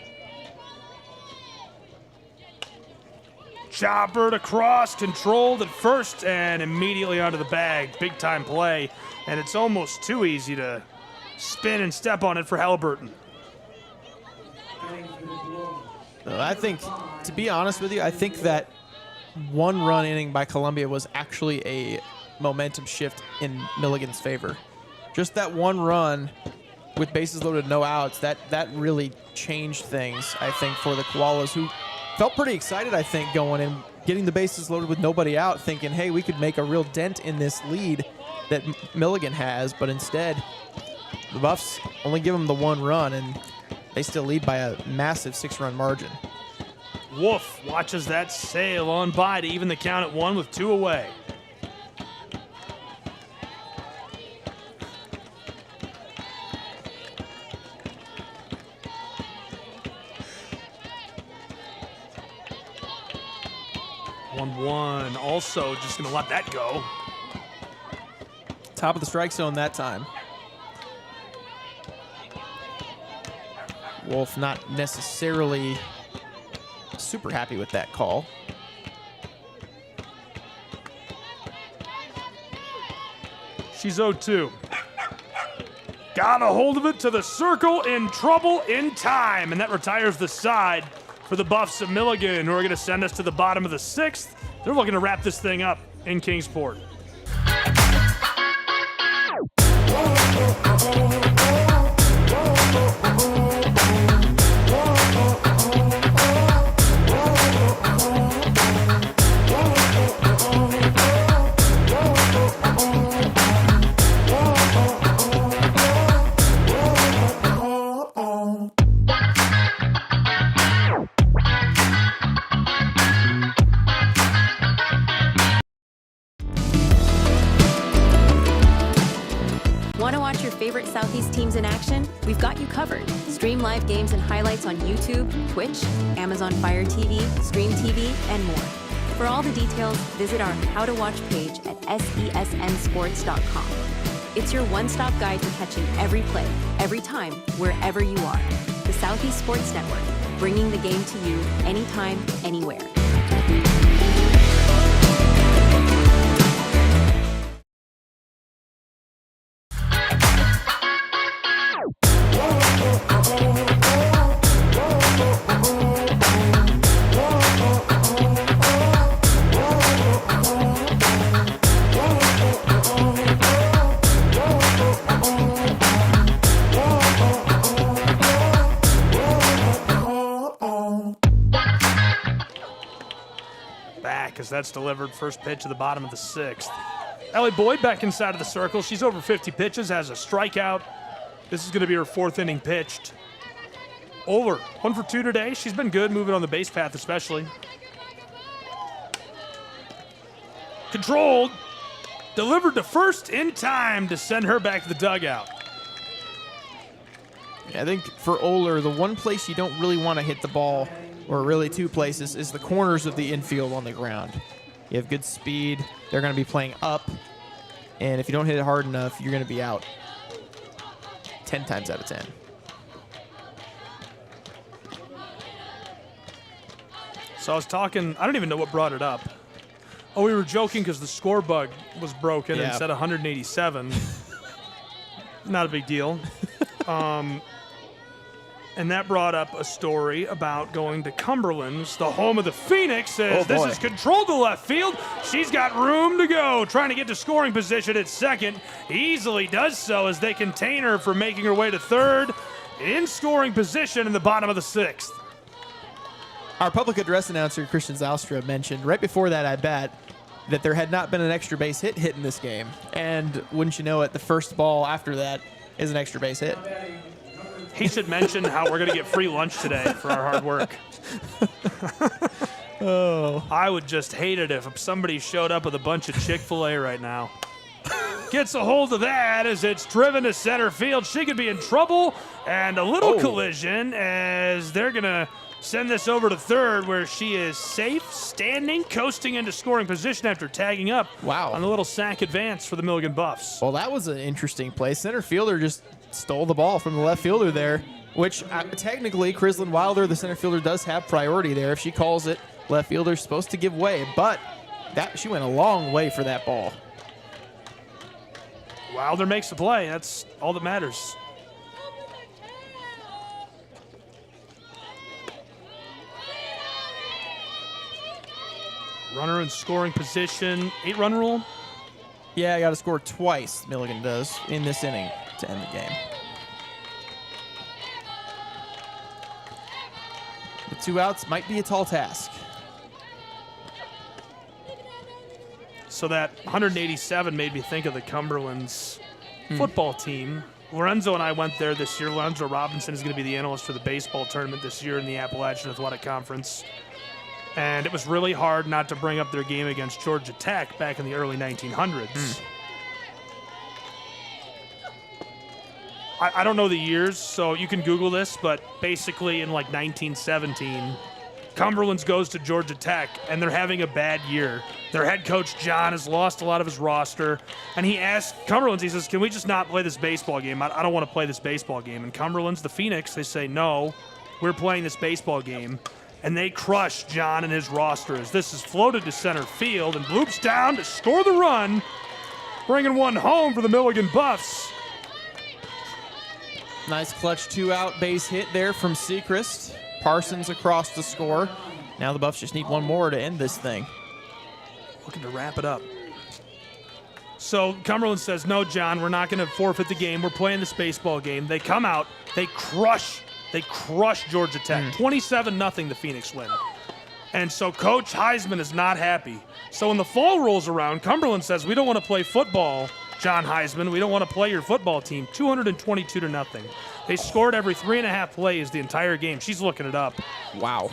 Choppered across, controlled at first, and immediately onto the bag. Big time play, and it's almost too easy to spin and step on it for Halliburton. I think, to be honest with you, I think that 1-run inning by Columbia was actually a momentum shift in Milligan's favor. Just that 1 run with bases loaded, no outs, that really changed things, I think, for the Koalas, who felt pretty excited, I think, going in, getting the bases loaded with nobody out, thinking, hey, we could make a real dent in this lead that Milligan has, but instead, the Buffs only give them the 1 run, and they still lead by a massive 6-run margin. Wolf watches that sail on by to even the count at 1 with 2 away. One also just going to let that go. Top of the strike zone that time. Wolf not necessarily super happy with that call. She's 0-2. Got a hold of it to the circle, in trouble in time, and that retires the side for the Buffs of Milligan, who are going to send us to the bottom of the 6th. They're looking to wrap this thing up in Kingsport. Want to watch your favorite Southeast teams in action? We've got you covered. Stream live games and highlights on YouTube, Twitch, Amazon Fire TV, Stream TV, and more. For all the details, visit our How to Watch page at sesnsports.com. It's your one-stop guide to catching every play, every time, wherever you are. The Southeast Sports Network, bringing the game to you anytime, anywhere. As that's delivered, first pitch at the bottom of the 6th. Ellie Boyd back inside of the circle. She's over 50 pitches, has a strikeout. This is going to be her 4th inning pitched. Over 1 for 2 today. She's been good, moving on the base path especially. Controlled. delivered to first in time to send her back to the dugout. Yeah, I think for Oler, the one place you don't really want to hit the ball, or really two places, is the corners of the infield on the ground. You have good speed. They're going to be playing up. And if you don't hit it hard enough, you're going to be out 10 times out of 10. So I was talking, I don't even know what brought it up. Oh, we were joking because the score bug was broken and said 187. Not a big deal. And that brought up a story about going to Cumberland's, the home of the Phoenix, as this is controlled to left field. She's got room to go, trying to get to scoring position at second. Easily does so as they contain her for making her way to third. In scoring position in the bottom of the sixth. Our public address announcer, Christian Zalstra, mentioned right before that, I bet, that there had not been an extra base hit in this game. And wouldn't you know it, the first ball after that is an extra base hit. He should mention how we're going to get free lunch today for our hard work. I would just hate it if somebody showed up with a bunch of Chick-fil-A right now. Gets a hold of that as it's driven to center field. She could be in trouble, and a little collision as they're going to send this over to third, where she is safe, standing, coasting into scoring position after tagging up on the little sack advance for the Milligan Buffs. Well, that was an interesting play. Center fielder just stole the ball from the left fielder there, which technically Crislin Wilder, the center fielder, does have priority there. If she calls it, left fielder's supposed to give way, but she went a long way for that ball. Wilder makes the play. That's all that matters. Runner in scoring position. 8-run rule? Yeah, I got to score twice, Milligan does, in this inning to end the game. The 2 outs might be a tall task. So that 187 made me think of the Cumberland's football team. Lorenzo and I went there this year. Lorenzo Robinson is going to be the analyst for the baseball tournament this year in the Appalachian Athletic Conference. And it was really hard not to bring up their game against Georgia Tech back in the early 1900s. I don't know the years, so you can Google this, but basically in like 1917, Cumberland's goes to Georgia Tech, and they're having a bad year. Their head coach, John, has lost a lot of his roster, and he asked Cumberland's, he says, can we just not play this baseball game? I don't want to play this baseball game. And Cumberland's, the Phoenix, they say, no, we're playing this baseball game. And they crush John and his roster as this is floated to center field and bloops down to score the run, bringing one home for the Milligan Buffs. Nice clutch 2-out base hit there from Sechrist. Parsons across the score. Now the Buffs just need one more to end this thing. Looking to wrap it up. So Cumberland says, no, John, we're not going to forfeit the game. We're playing this baseball game. They come out. They crush Georgia Tech. 27-0 the Phoenix win. And so Coach Heisman is not happy. So when the fall rolls around, Cumberland says, we don't want to play football, John Heisman. We don't want to play your football team. 222-0. They scored every 3.5 plays the entire game. She's looking it up. Wow.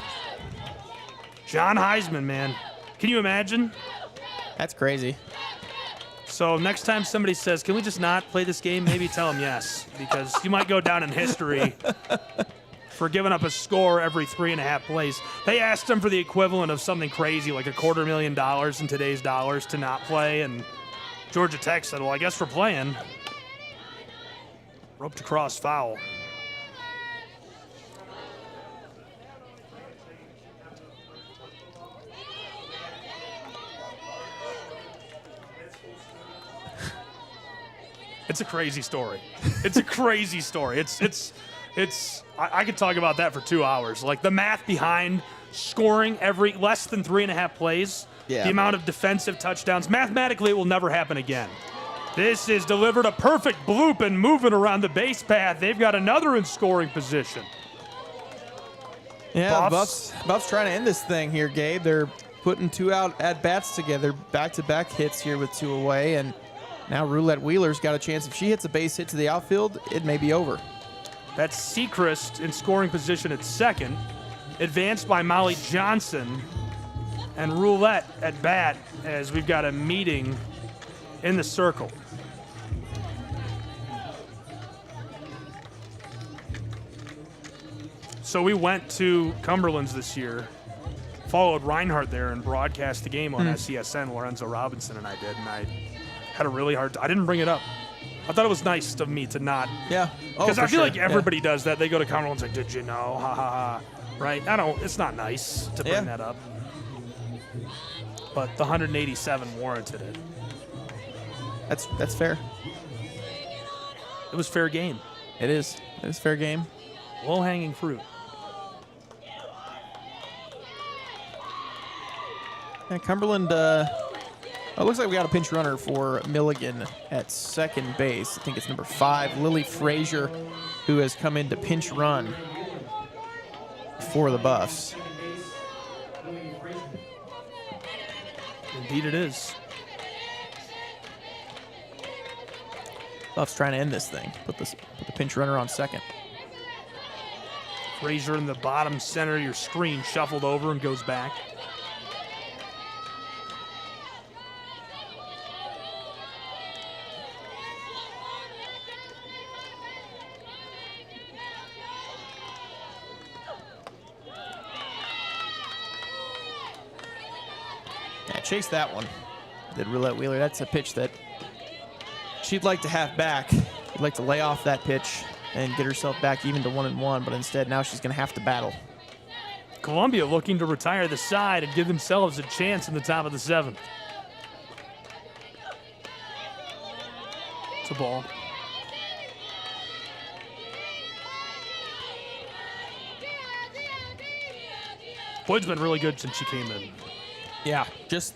John Heisman, man. Can you imagine? That's crazy. So next time somebody says, can we just not play this game, maybe tell them yes, because you might go down in history for giving up a score every 3.5 plays. They asked him for the equivalent of something crazy like $250,000 in today's dollars to not play, and Georgia Tech said, well, I guess we're playing. Roped across, foul. It's a crazy story. It's a crazy story. I could talk about that for 2 hours. Like the math behind scoring every less than 3.5 plays, the amount of defensive touchdowns. Mathematically, it will never happen again. This is delivered a perfect bloop and moving around the base path. They've got another in scoring position. Yeah, Buffs trying to end this thing here, Gabe. They're putting 2 out at-bats together, back-to-back hits here with 2 away, and now Roulette Wheeler's got a chance. If she hits a base hit to the outfield, it may be over. That's Sechrist in scoring position at second, advanced by Molly Johnson, and Roulette at bat as we've got a meeting in the circle. So we went to Cumberland's this year, followed Reinhardt there and broadcast the game on SESN. Lorenzo Robinson and I did, and I had a really hard I didn't bring it up. I thought it was nice of me to not. Yeah. Because I feel like everybody does that. They go to Cumberland's like, did you know? Ha ha ha. Right? It's not nice to bring that up. But the 187 warranted it. That's fair. It was fair game. It is. It is fair game. Low-hanging fruit. Yeah, Cumberland, it looks like we got a pinch runner for Milligan at second base. I think it's number 5, Lily Frazier, who has come in to pinch run for the Buffs. Indeed it is. Buffs trying to end this thing. Put the pinch runner on second. Frazier in the bottom center of your screen, shuffled over and goes back. Yeah, chase that one. Did Roulette Wheeler. That's a pitch that she'd like to have back. She'd like to lay off that pitch and get herself back even to 1-1, but instead now she's going to have to battle. Columbia looking to retire the side and give themselves a chance in the top of the 7th. It's a ball. Boyd's been really good since she came in. Yeah, just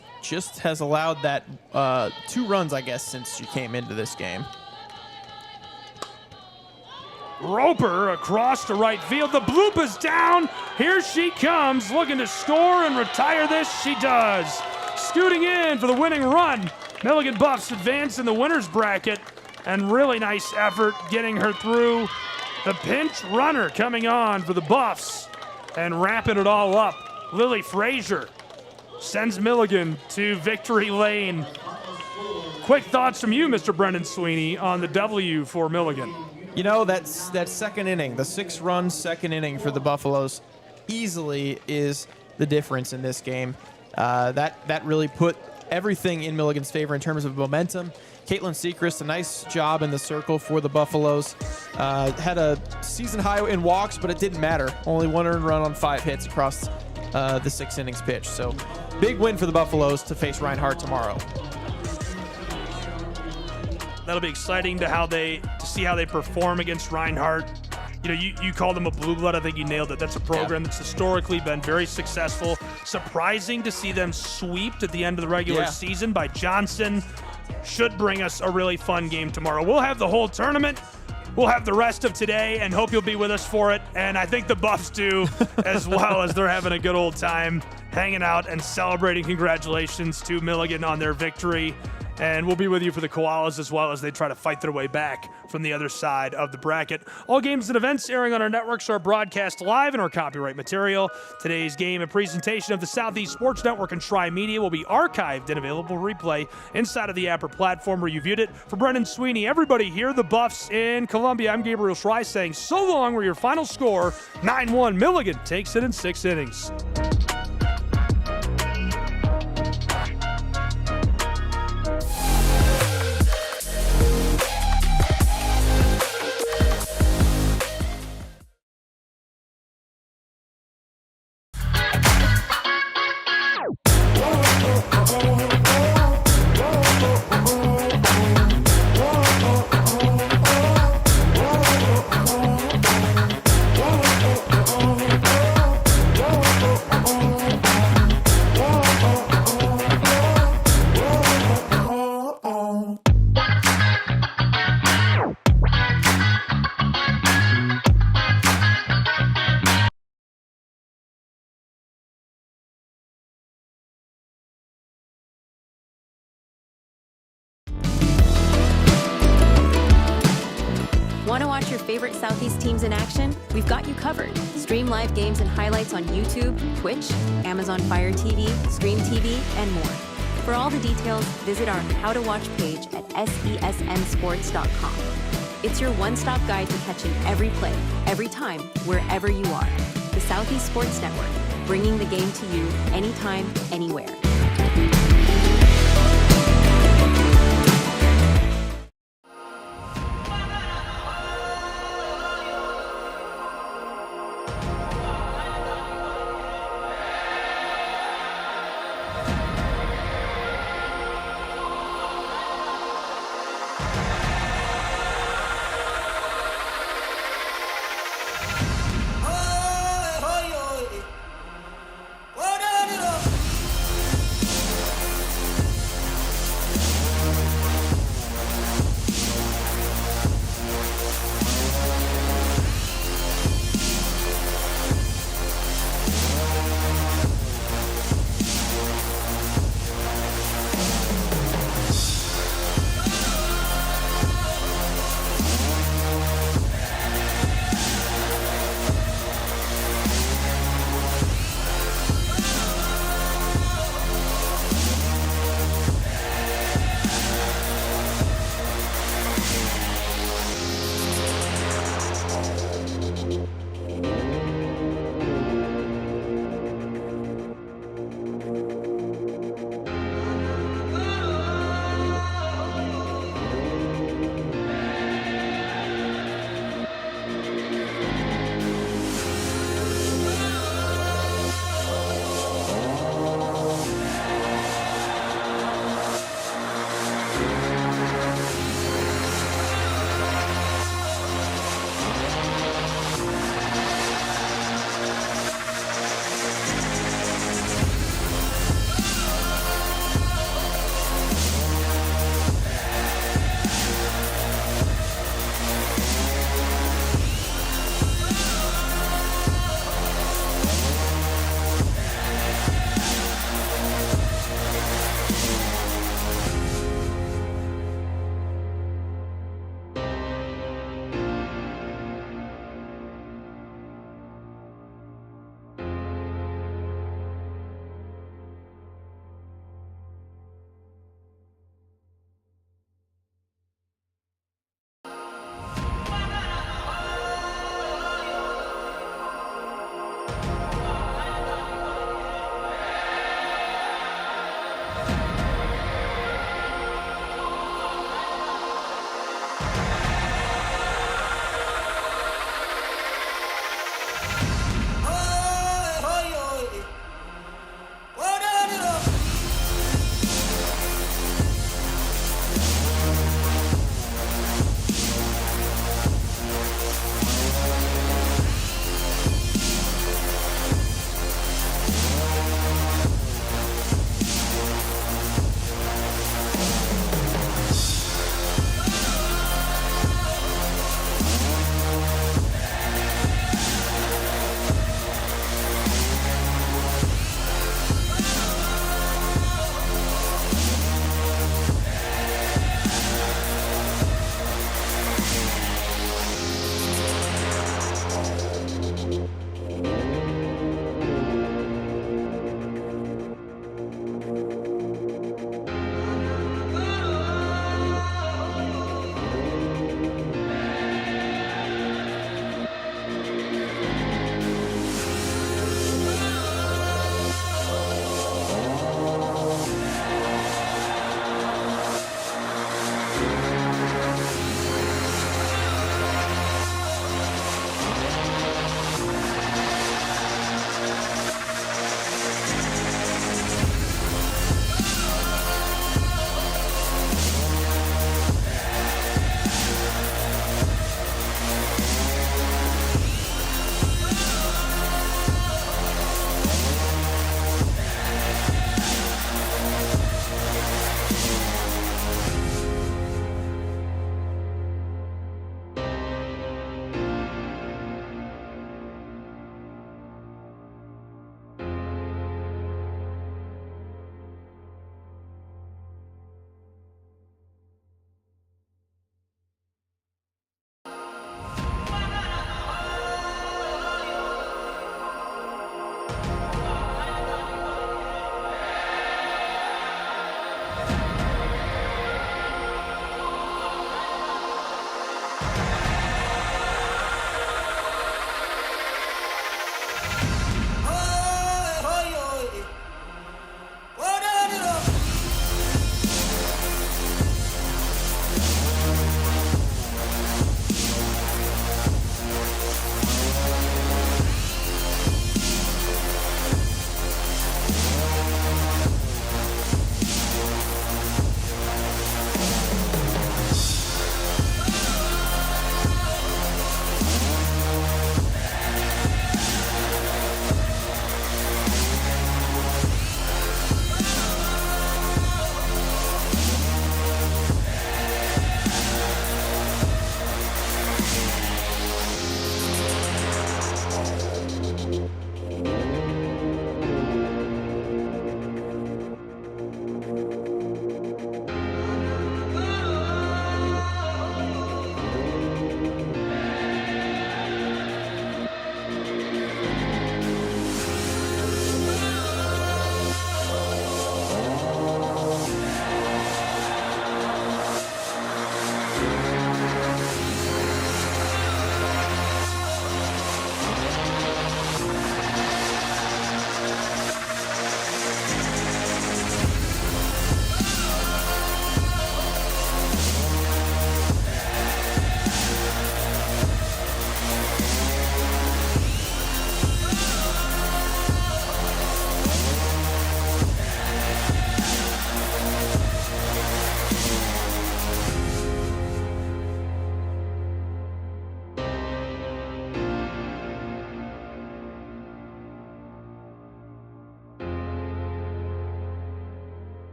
has allowed that 2 runs, I guess, since she came into this game. Roper across to right field. The bloop is down. Here she comes, looking to score and retire this. She does. Scooting in for the winning run. Milligan Buffs advance in the winner's bracket, and really nice effort getting her through. The pinch runner coming on for the Buffs and wrapping it all up. Lily Frazier sends Milligan to victory lane. Quick thoughts from you, Mr. Brendan Sweeney, on the W for Milligan. You know, that second inning, the 6-run second inning for the Buffaloes easily is the difference in this game. That really put everything in Milligan's favor in terms of momentum. Caitlin Sechrist, a nice job in the circle for the Buffaloes. Had a season high in walks, but it didn't matter. Only 1 earned run on 5 hits across the 6 innings pitched. So big win for the Buffaloes to face Reinhardt tomorrow. That'll be exciting to see how they perform against Reinhardt. You know, you called them a blue blood. I think you nailed it. That's a program that's historically been very successful. Surprising to see them swept at the end of the regular season by Johnson. Should bring us a really fun game tomorrow. We'll have the whole tournament. We'll have the rest of today, and hope you'll be with us for it. And I think the Buffs do as well, as they're having a good old time hanging out and celebrating. Congratulations to Milligan on their victory. And we'll be with you for the Koalas as well as they try to fight their way back from the other side of the bracket. All games and events airing on our networks are broadcast live in our copyright material. Today's game, a presentation of the Southeast Sports Network and Tri-Media, will be archived and available for replay inside of the app or platform where you viewed it. For Brendan Sweeney, everybody here, the Buffs in Columbia, I'm Gabriel Schrei saying so long. Where your final score, 9-1. Milligan takes it in 6 innings. Want to watch your favorite Southeast teams in action? We've got you covered. Stream live games and highlights on YouTube, Twitch, Amazon Fire TV, Stream TV, and more. For all the details, visit our How to Watch page at SESNsports.com. It's your one-stop guide to catching every play, every time, wherever you are. The Southeast Sports Network, bringing the game to you anytime, anywhere.